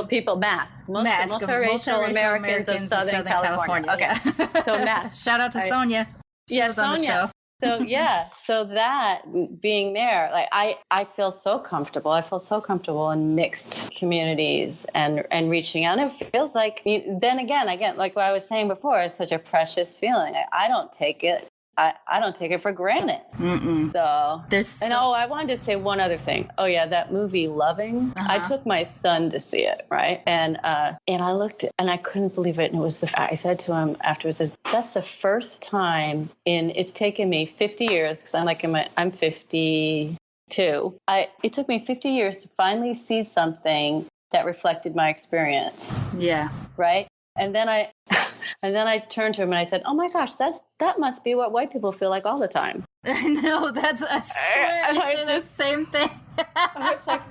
people, multiracial Americans of Southern California. Okay. So MASC. Shout out to Sonia. She was on the show. So so that being there, like I feel so comfortable. I feel so comfortable in mixed communities and reaching out. And it feels like, then again, like what I was saying before, it's such a precious feeling. I don't take it. I don't take it for granted. So I wanted to say one other thing. Oh yeah, that movie Loving. I took my son to see it, right? And I looked and I couldn't believe it. And it was I said to him afterwards, that's the first time it's taken me 50 years because I'm 52. It took me 50 years to finally see something that reflected my experience. Yeah. Right. And then I turned to him and I said, "Oh my gosh, that must be what white people feel like all the time." I know, I swear I say the same thing. I was like,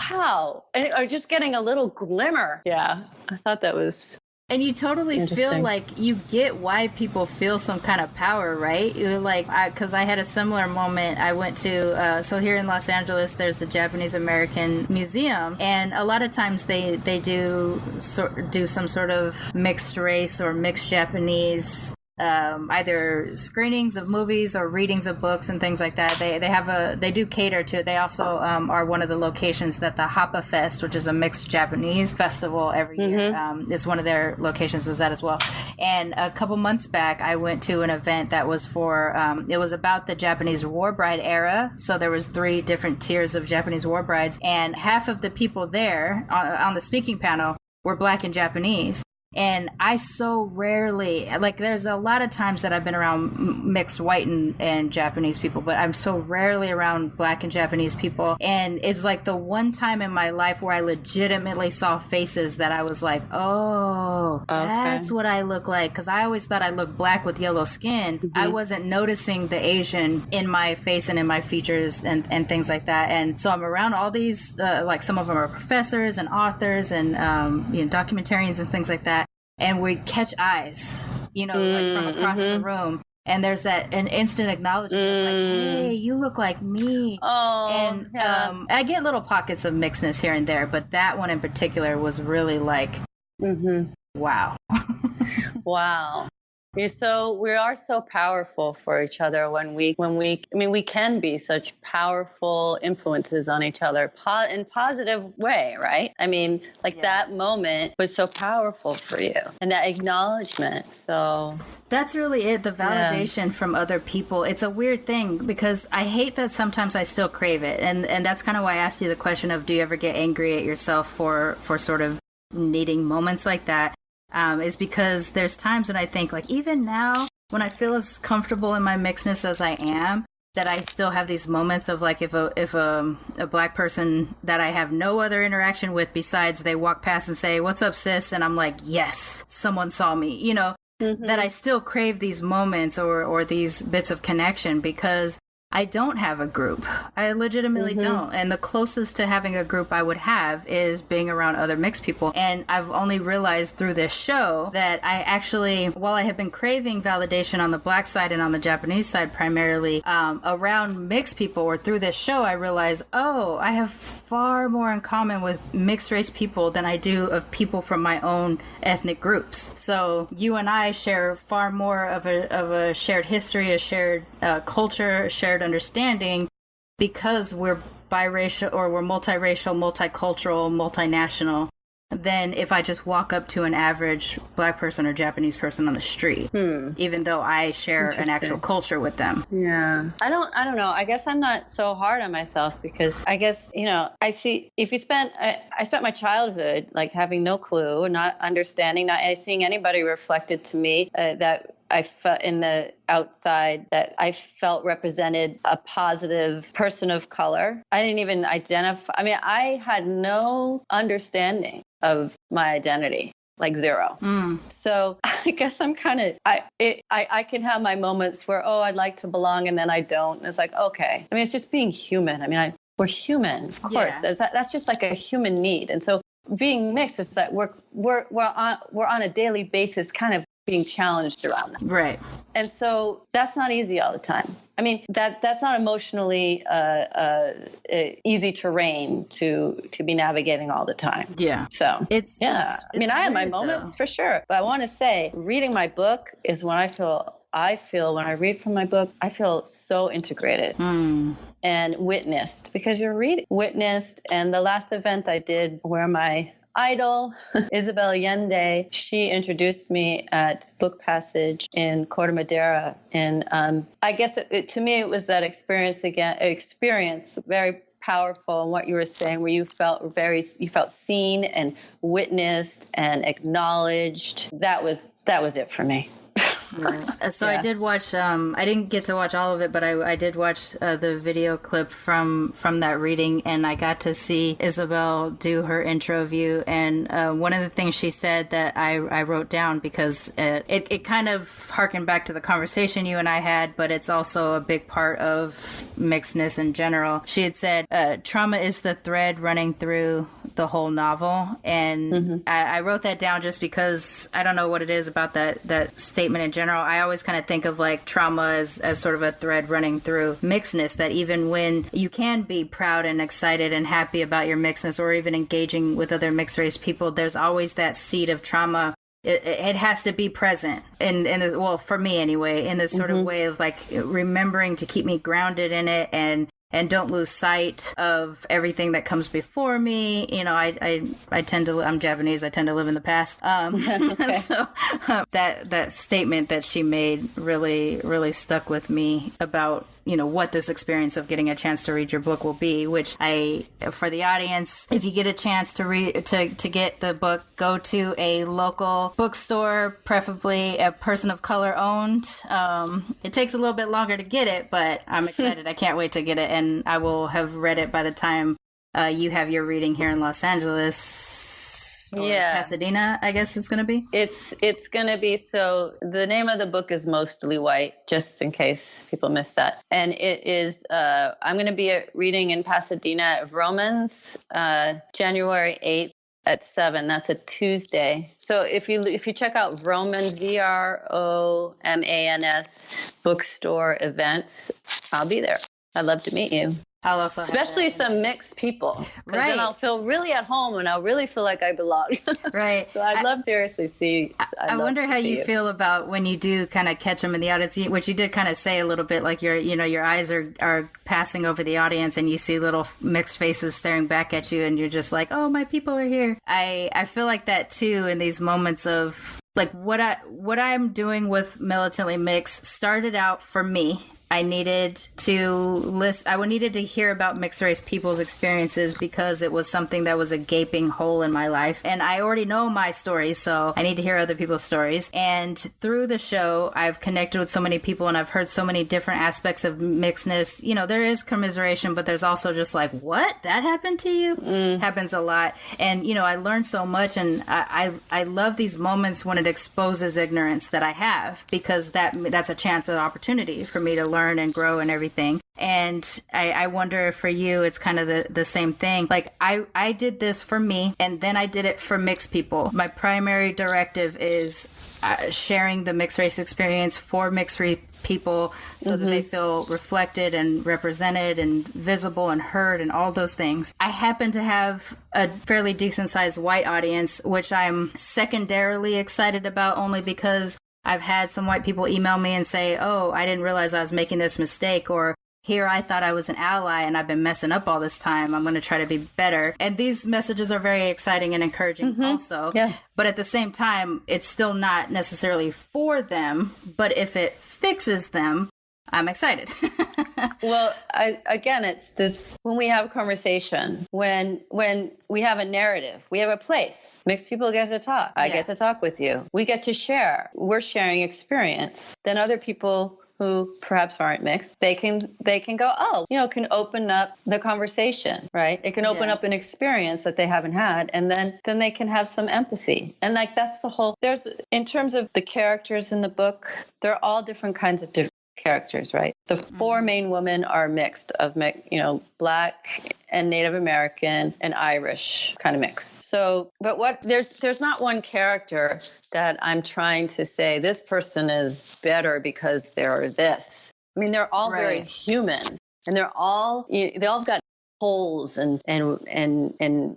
wow. And I was just getting a little glimmer. Yeah, I thought that was... And you totally feel like you get why people feel some kind of power, right? You're like, because I had a similar moment. I went to, so here in Los Angeles, there's the Japanese American Museum. And a lot of times they do some sort of mixed race or mixed Japanese either screenings of movies or readings of books and things like that. They do cater to it. They also are one of the locations that the Hapa Fest, which is a mixed Japanese festival every year, is one of their locations is that as well. And a couple months back, I went to an event that was for, it was about the Japanese war bride era. So there was 3 different tiers of Japanese war brides, and half of the people there on the speaking panel were Black and Japanese. And I so rarely, like, there's a lot of times that I've been around mixed white and Japanese people, but I'm so rarely around Black and Japanese people. And it's like the one time in my life where I legitimately saw faces that I was like, oh, that's what I look like. Because I always thought I looked Black with yellow skin. I wasn't noticing the Asian in my face and in my features and things like that. And so I'm around all these, like some of them are professors and authors and documentarians and things like that. And we catch eyes, like from across the room. And there's an instant acknowledgement of like, hey, you look like me. Oh, and I get little pockets of mixedness here and there, but that one in particular was really like, wow. Wow. We are so powerful for each other when we can be such powerful influences on each other in positive way, right? I mean, that moment was so powerful for you and that acknowledgement. So that's really it. The validation from other people. It's a weird thing because I hate that sometimes I still crave it. And that's kind of why I asked you the question of, do you ever get angry at yourself for sort of needing moments like that? Is because there's times when I think, like, even now, when I feel as comfortable in my mixedness as I am, that I still have these moments of, like, if a Black person that I have no other interaction with besides they walk past and say, "What's up, sis?" And I'm like, yes, someone saw me, that I still crave these moments or these bits of connection because I don't have a group. I legitimately don't. And the closest to having a group I would have is being around other mixed people. And I've only realized through this show that I actually, while I have been craving validation on the Black side and on the Japanese side primarily, around mixed people, or through this show, I realized, oh, I have far more in common with mixed race people than I do of people from my own ethnic groups. So you and I share far more of a shared history, a shared culture, a shared understanding, because we're biracial, or we're multiracial, multicultural, multinational, than if I just walk up to an average Black person or Japanese person on the street, even though I share an actual culture with them. Yeah. I don't know. I guess I'm not so hard on myself, because I guess, I see, if you I spent my childhood like having no clue, not understanding, not seeing anybody reflected to me that I felt in the outside, that I felt represented a positive person of color. I didn't even identify. I mean, I had no understanding of my identity, like zero. So I guess I'm kind of, I can have my moments where, oh, I'd like to belong, and then I don't. And it's like, okay. I mean, it's just being human. I mean, we're human, of course. Yeah. That's just like a human need. And so being mixed is that we're on a daily basis kind of being challenged around that. Right. And so that's not easy all the time. I mean, that's not emotionally easy terrain to be navigating all the time. Yeah. So it's I mean, I have my weird, moments for sure, but I want to say, reading my book is when I feel when I read from my book, I feel so integrated and witnessed, because you're witnessed. And the last event I did, where my idol, Isabel Allende, she introduced me at Book Passage in Corte Madera. And I guess to me, it was that experience very powerful. And what you were saying, where you felt seen and witnessed and acknowledged. That was it for me. Right. So I did watch, I didn't get to watch all of it, but I did watch the video clip from that reading, and I got to see Isabel do her intro view. And one of the things she said that I wrote down, because it kind of harkened back to the conversation you and I had, but it's also a big part of mixedness in general. She had said, trauma is the thread running through the whole novel. And I wrote that down just because I don't know what it is about that statement in general. I always kind of think of like trauma as sort of a thread running through mixedness, that even when you can be proud and excited and happy about your mixedness, or even engaging with other mixed race people, there's always that seed of trauma. It has to be present, well, for me anyway, in this sort of way of like remembering to keep me grounded in it, and don't lose sight of everything that comes before me. I tend to, I'm Japanese, I tend to live in the past. So that statement that she made really, really stuck with me about, what this experience of getting a chance to read your book will be, which for the audience, if you get a chance to read, to get the book, go to a local bookstore, preferably a person of color owned. It takes a little bit longer to get it, but I'm excited. I can't wait to get it. And I will have read it by the time you have your reading here in Los Angeles. Or Pasadena, I guess it's going to be. It's going to be. So the name of the book is Mostly White, just in case people missed that. And it is, I'm going to be reading in Pasadena of Romans, January 8th at 7. That's a Tuesday. So if you check out Romans, VROMANS bookstore events, I'll be there. I'd love to meet you. I'll also especially some mixed people, because then I'll feel really at home and I'll really feel like I belong. Right. So I'd love to seriously see. I wonder how you feel about when you do kind of catch them in the audience, which you did kind of say a little bit, like your eyes are passing over the audience and you see little mixed faces staring back at you, and you're just like, oh, my people are here. I feel like that too in these moments of like what I'm doing with Militantly Mixed started out for me. I needed to hear about mixed race people's experiences because it was something that was a gaping hole in my life. And I already know my stories, so I need to hear other people's stories. And through the show, I've connected with so many people and I've heard so many different aspects of mixedness. There is commiseration, but there's also just like, what? That happened to you? Happens a lot. And, I learned so much, and I love these moments when it exposes ignorance that I have, because that's a chance, an opportunity for me to learn and grow and everything. And I wonder if for you, it's kind of the same thing. Like I did this for me, and then I did it for mixed people. My primary directive is sharing the mixed race experience for mixed race people so that they feel reflected and represented and visible and heard and all those things. I happen to have a fairly decent sized white audience, which I'm secondarily excited about only because I've had some white people email me and say, oh, I didn't realize I was making this mistake, or here I thought I was an ally and I've been messing up all this time. I'm going to try to be better. And these messages are very exciting and encouraging also. Yeah. But at the same time, it's still not necessarily for them. But if it fixes them, I'm excited. Well, again, it's this, when we have a conversation, when we have a narrative, we have a place. Mixed people get to talk. I get to talk with you. We get to share. We're sharing experience. Then other people who perhaps aren't mixed, they can go, oh, can open up the conversation, right? It can open up an experience that they haven't had, and then they can have some empathy. And like, that's the whole, in terms of the characters in the book, they're all different kinds of characters, right? The four main women are mixed of, Black and Native American and Irish kind of mix. So, but there's not one character that I'm trying to say this person is better because they're this. I mean, they're all very human, and they all got holes and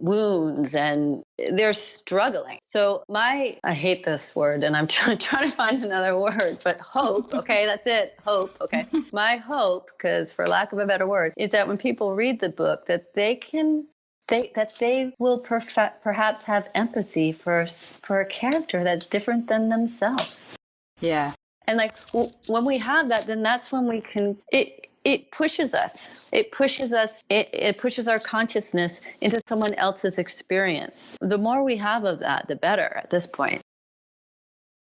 wounds, and they're struggling. So I hate this word, and I'm trying to find another word, but hope. Okay, that's it. Hope. Okay. My hope, because for lack of a better word, is that when people read the book, that they will perhaps have empathy for a character that's different than themselves. Yeah. And like when we have that, then that's when we can. It pushes us. It pushes us. It pushes our consciousness into someone else's experience. The more we have of that, the better at this point.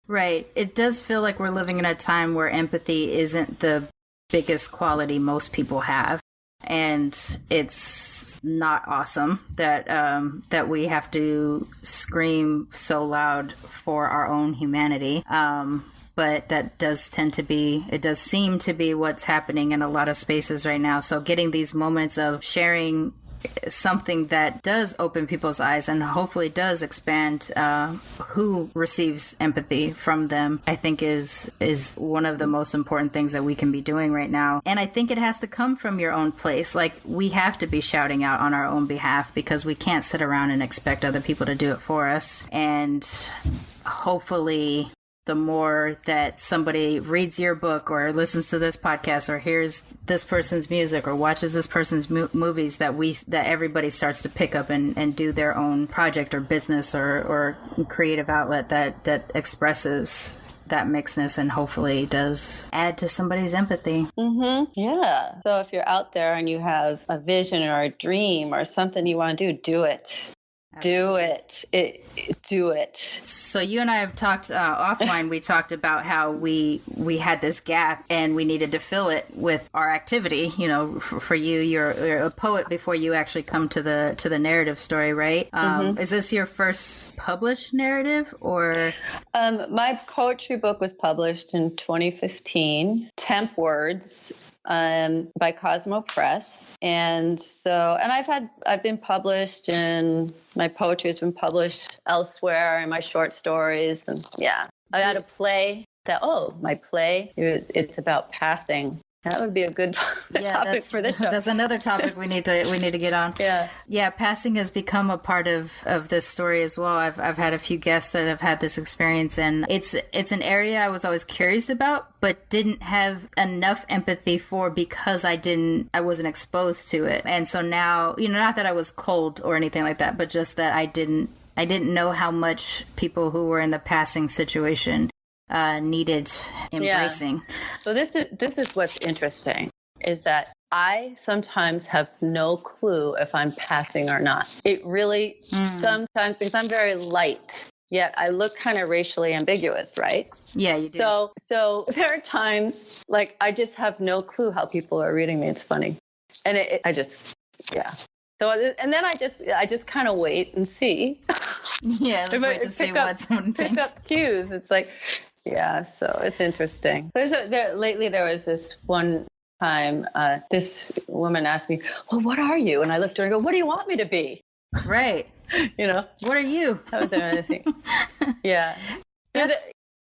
Right. It does feel like we're living in a time where empathy isn't the biggest quality most people have. And it's not awesome that we have to scream so loud for our own humanity. But that does seem to be what's happening in a lot of spaces right now. So getting these moments of sharing something that does open people's eyes and hopefully does expand who receives empathy from them, I think is one of the most important things that we can be doing right now. And I think it has to come from your own place. Like, we have to be shouting out on our own behalf, because we can't sit around and expect other people to do it for us. And hopefully the more that somebody reads your book or listens to this podcast or hears this person's music or watches this person's movies, that everybody starts to pick up and do their own project or business or creative outlet that expresses that mixedness and hopefully does add to somebody's empathy. Yeah. So if you're out there and you have a vision or a dream or something you want to do it. Do it. Do it. So you and I have talked offline. We talked about how we had this gap and we needed to fill it with our activity. For you, you're a poet before you actually come to the narrative story, right? Is this your first published narrative, or? My poetry book was published in 2015. Temp Words. By Cosmo Press. And I've been published, and my poetry has been published elsewhere, and my short stories. And I had a play my play, it's about passing. That would be a good topic for this show. That's another topic we need to get on. Yeah. Passing has become a part of this story as well. I've had a few guests that have had this experience, and it's an area I was always curious about, but didn't have enough empathy for because I wasn't exposed to it. And so now, not that I was cold or anything like that, but just that I didn't know how much people who were in the passing situation needed embracing. So this is what's interesting, is that I sometimes have no clue if I'm passing or not. It really sometimes, because I'm very light, yet I look kind of racially ambiguous, right? Yeah, you do. So there are times like I just have no clue how people are reading me. It's funny, and So and then I just kind of wait and see. Yeah, let's wait to see what someone thinks. Pick up cues. It's like. Yeah, so it's interesting. Lately there was this one time, this woman asked me, well, what are you? And I looked at her and go, what do you want me to be? Right. You know, what are you? That was the only thing. Yeah.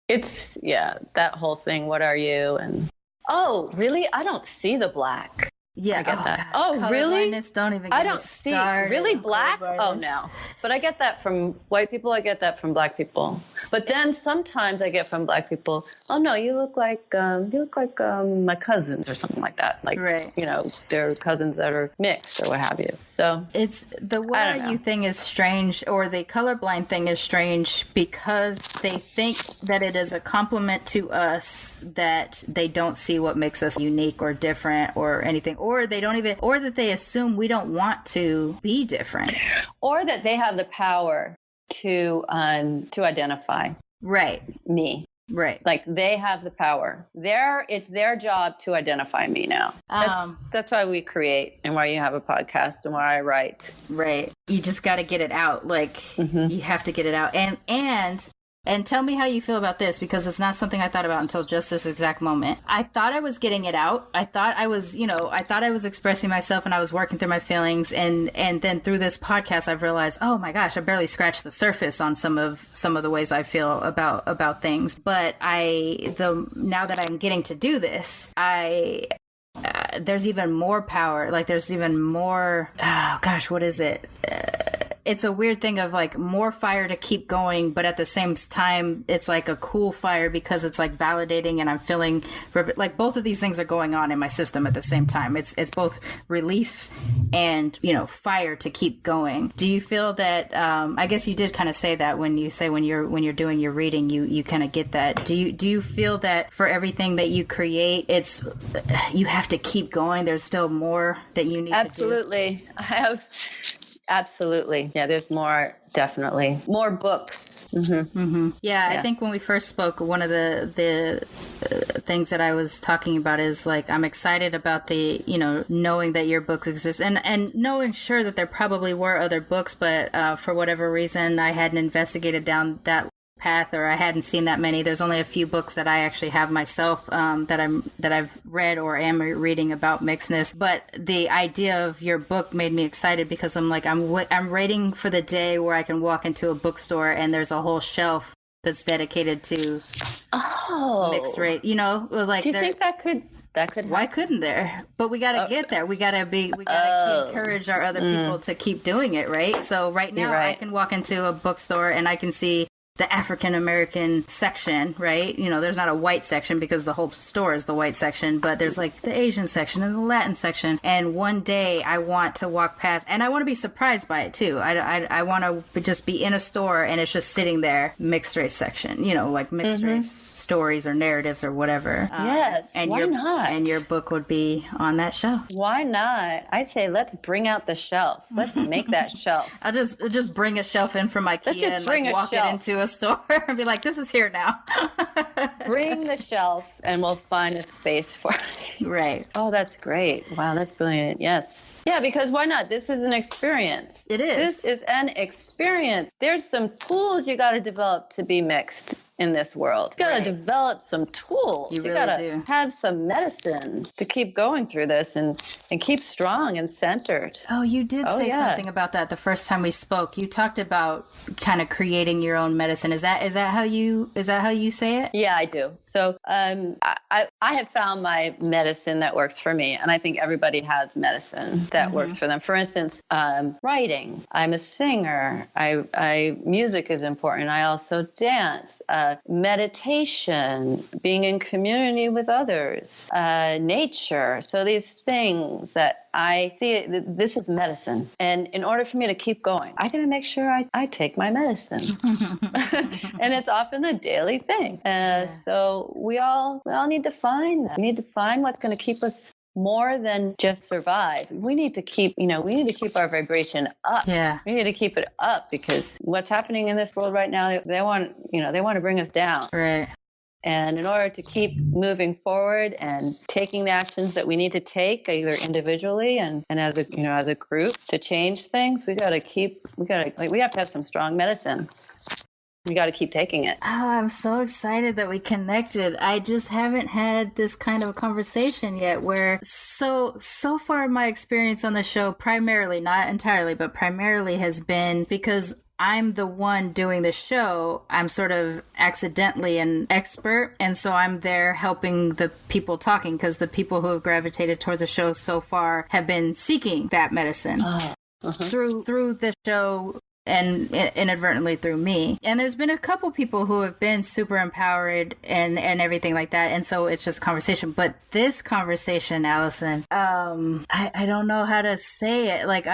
It's, that whole thing. What are you? And, oh, really? I don't see the black. Yeah, I get that. Gosh. Oh, really? Don't even. I don't see really black. Oh no, but I get that from white people. I get that from black people. But then sometimes I get from black people. Oh no, you look like my cousins or something like that. Like, right. You know, they're cousins that are mixed or what have you. So it's the what are you thing is strange, or the colorblind thing is strange because they think that it is a compliment to us that they don't see what makes us unique or different or anything. Or they don't even, or that they assume we don't want to be different, or that they have the power to identify me. Right. Like they have the power. It's their job to identify me now. That's why we create and why you have a podcast and why I write. Right. You just got to get it out. Like you have to get it out. And tell me how you feel about this, because it's not something I thought about until just this exact moment. I thought I was getting it out. I thought I was expressing myself and I was working through my feelings. And then through this podcast, I've realized, oh my gosh, I barely scratched the surface on some of the ways I feel about things. But now that I'm getting to do this, there's even more power. Like there's even more, oh gosh, what is it? It's a weird thing of like more fire to keep going, but at the same time, it's like a cool fire because it's like validating and I'm feeling like both of these things are going on in my system at the same time. It's both relief and, fire to keep going. Do you feel that, I guess you did kind of say that when you're doing your reading, you kind of get that. Do you feel that for everything that you create, you have to keep going? There's still more that you need to do? Absolutely. Absolutely. Yeah, there's more, definitely. More books. Yeah, I think when we first spoke, one of the things that I was talking about is like, I'm excited about the, knowing that your books exist and knowing sure that there probably were other books, but for whatever reason, I hadn't investigated down that path, or I hadn't seen that many. There's only a few books that I actually have myself that I've read or am reading about mixedness. But the idea of your book made me excited because I'm like, I'm waiting for the day where I can walk into a bookstore and there's a whole shelf that's dedicated to mixed race. Like, do you think that could happen? Why couldn't there? But we gotta get there. We gotta encourage our other people to keep doing it, right? So right now I can walk into a bookstore and I can see the African American section, right? There's not a white section because the whole store is the white section, but there's like the Asian section and the Latin section. And one day I want to walk past, and I want to be surprised by it too. I want to just be in a store and it's just sitting there, mixed race section, like mixed race stories or narratives or whatever. Yes, and why not? And your book would be on that shelf. Why not? I say let's bring out the shelf. Let's make that shelf. I'll just bring a shelf in from IKEA and walk it into a store and be like, this is here now. Bring the shelf and we'll find a space for it. Right. Oh, that's great. Wow, that's brilliant. Yes. Yeah, because why not? This is an experience. It is. This is an experience. There's some tools you got to develop to be mixed in this world. You got to develop some tools. You really got do. to have some medicine to keep going through this and keep strong and centered. Oh, you did say something about that the first time we spoke. You talked about kind of creating your own medicine. Is that how you say it? Yeah, I do. So I have found my medicine that works for me, and I think everybody has medicine that works for them. For instance, writing. I'm a singer. Music is important. I also dance. Meditation, being in community with others, nature. So these things that I see, this is medicine. And in order for me to keep going, I got to make sure I take my medicine. And it's often the daily thing. So we all need to find that. We need to find what's going to keep us more than just survive. We need to keep our vibration up. Yeah. We need to keep it up because what's happening in this world right now, they want to bring us down. Right. And in order to keep moving forward and taking the actions that we need to take, either individually and as a group to change things, we have to have some strong medicine. You got to keep taking it. Oh, I'm so excited that we connected. I just haven't had this kind of conversation yet where so far my experience on the show primarily, not entirely, but primarily has been because I'm the one doing the show. I'm sort of accidentally an expert. And so I'm there helping the people talking because the people who have gravitated towards the show so far have been seeking that medicine through the show and inadvertently through me. And there's been a couple people who have been super empowered and everything like that. And so it's just conversation. But this conversation, Alison, I don't know how to say it. Like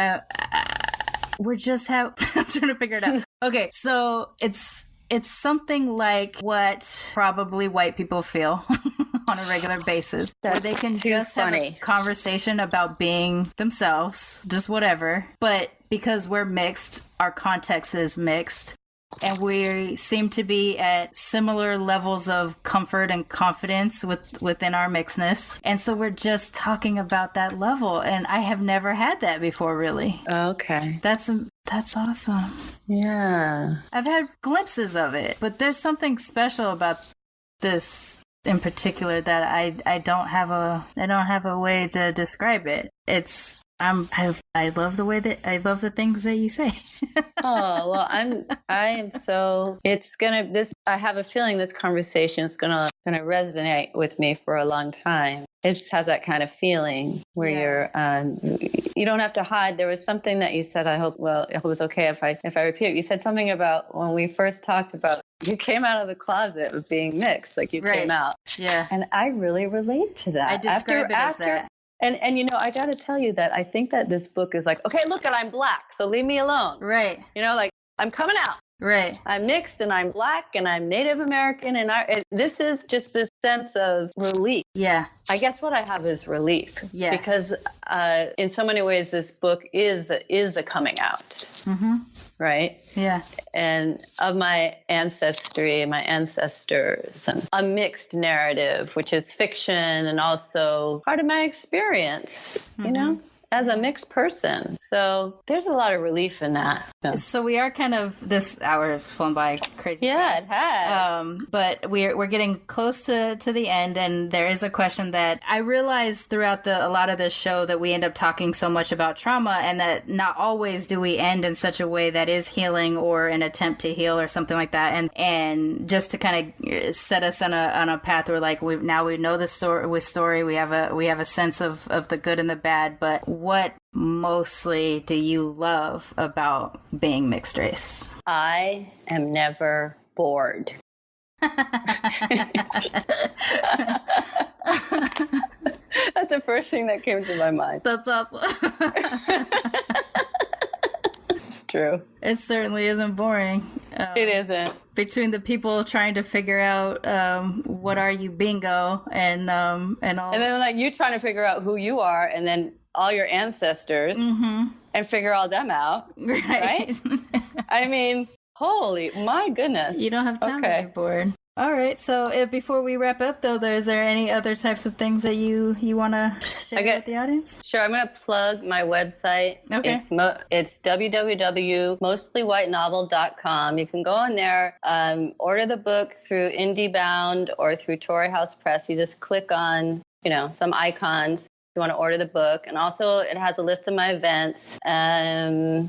we're just I'm trying to figure it out. Okay, so it's something like what probably white people feel on a regular basis. That's where they can too just funny. have a conversation about being themselves, just whatever. But because we're mixed, our context is mixed. And we seem to be at similar levels of comfort and confidence within our mixedness. And so we're just talking about that level. And I have never had that before, really. Okay. That's awesome. Yeah. I've had glimpses of it, but there's something special about this in particular that I don't have a way to describe it. I love the things that you say. Oh, well, I am so, I have a feeling this conversation is gonna resonate with me for a long time. It has that kind of feeling where you don't have to hide. There was something that you said, I hope it was okay if I repeat it. You said something about when we first talked about you came out of the closet of being mixed, like you came out. Yeah. And I really relate to that. I describe it as that. And I got to tell you that I think that this book is like, okay, look, I'm black, so leave me alone. Right. Like I'm coming out. Right. I'm mixed and I'm black and I'm Native American and this is just this sense of relief. Yeah. I guess what I have is relief. Yes. Because in so many ways, this book is a coming out. Mm-hmm. Right? Yeah. And of my ancestry, my ancestors, and a mixed narrative, which is fiction and also part of my experience, as a mixed person. So there's a lot of relief in that. So we are kind of, this hour has flown by crazy fast. Yeah, it has. But we're getting close to the end, and there is a question that I realized throughout a lot of this show that we end up talking so much about trauma, and that not always do we end in such a way that is healing or an attempt to heal or something like that. And just to kind of set us on a path where like we know the story, we have a sense of the good and the bad, but what mostly do you love about being mixed race? I am never bored. That's the first thing that came to my mind. That's awesome. It's true. It certainly isn't boring. It isn't. Between the people trying to figure out what are you bingo and all. And then like you trying to figure out who you are and then all your ancestors and figure all them out. Right? I mean, holy, my goodness. You don't have time to be bored. All right. So before we wrap up, though, is there any other types of things that you want to share with the audience? Sure. I'm going to plug my website. Okay. It's www.mostlyWhiteNovel.com. You can go on there, order the book through IndieBound or through Torrey House Press. You just click on, some icons. You want to order the book. And also it has a list of my events.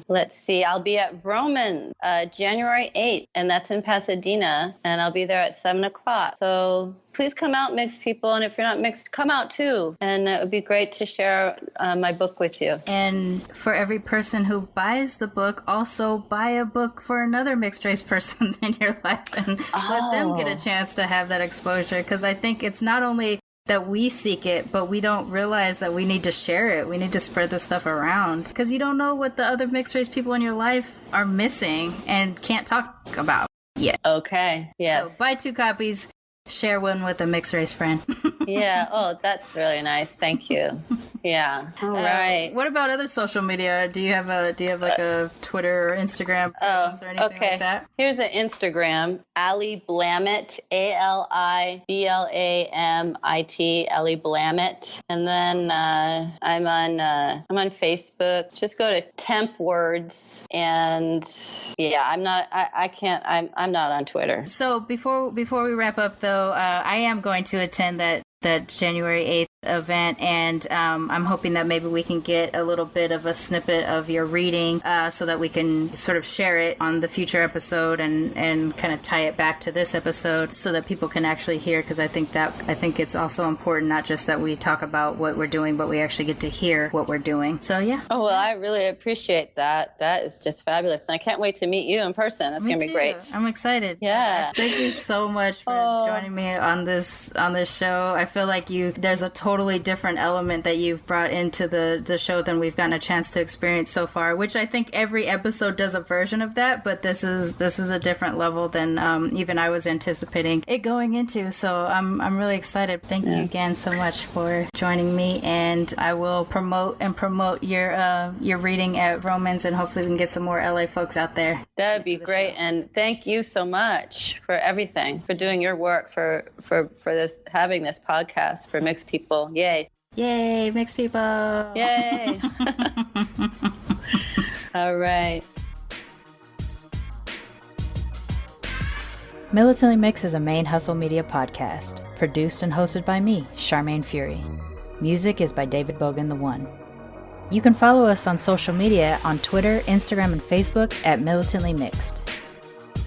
Let's see, I'll be at Vroman January 8th, and that's in Pasadena, and I'll be there at 7:00. So please come out, mixed people, and if you're not mixed, come out too. And it would be great to share my book with you. And for every person who buys the book, also buy a book for another mixed race person in your life and let them get a chance to have that exposure. Because I think it's not only that we seek it, but we don't realize that we need to share it. We need to spread this stuff around because you don't know what the other mixed race people in your life are missing and can't talk about yet. Okay. Yes. So buy 2 copies, share one with a mixed race friend. Yeah. Oh, that's really nice. Thank you. Yeah. All right. What about other social media? Do you have like a Twitter or Instagram presence or anything like that? Here's an Instagram, Ali Blamit, ALIBLAMIT, Ali Blamit. And then I'm on Facebook. Just go to Temp Words, and I'm not on Twitter. So before we wrap up, though, I am going to attend that January 8th event, and I'm hoping that maybe we can get a little bit of a snippet of your reading so that we can sort of share it on the future episode and kind of tie it back to this episode so that people can actually hear, because I think it's also important not just that we talk about what we're doing, but we actually get to hear what we're doing. So yeah. Oh, well, I really appreciate that. That is just fabulous, and I can't wait to meet you in person. It's going to be great. I'm excited. Yeah. Thank you so much for joining me on this show. I feel like there's a totally different element that you've brought into the show than we've gotten a chance to experience so far, which I think every episode does a version of that, but this is a different level than even I was anticipating it going into. So I'm really excited. Thank you again so much for joining me, and I will promote your reading at Romans, and hopefully we can get some more LA folks out there. That'd be great. Show. And thank you so much for everything, for doing your work, for this, having this podcast for mixed people. Yay. Yay, mixed people. Yay. All right. Militantly Mixed is a ManeHustle media podcast, produced and hosted by me, Charmaine Fury. Music is by David Bogan the One. You can follow us on social media on Twitter, Instagram, and Facebook at Militantly Mixed.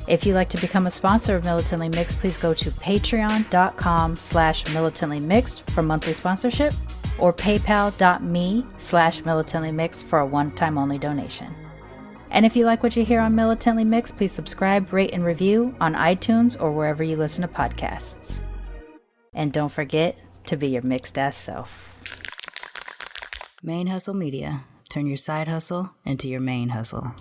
If you'd like to become a sponsor of Militantly Mixed, please go to patreon.com/militantlymixed for monthly sponsorship, or paypal.me/militantlymixed for a one-time only donation. And if you like what you hear on Militantly Mixed, please subscribe, rate, and review on iTunes or wherever you listen to podcasts. And don't forget to be your mixed-ass self. ManeHustle Media. Turn your side hustle into your main hustle.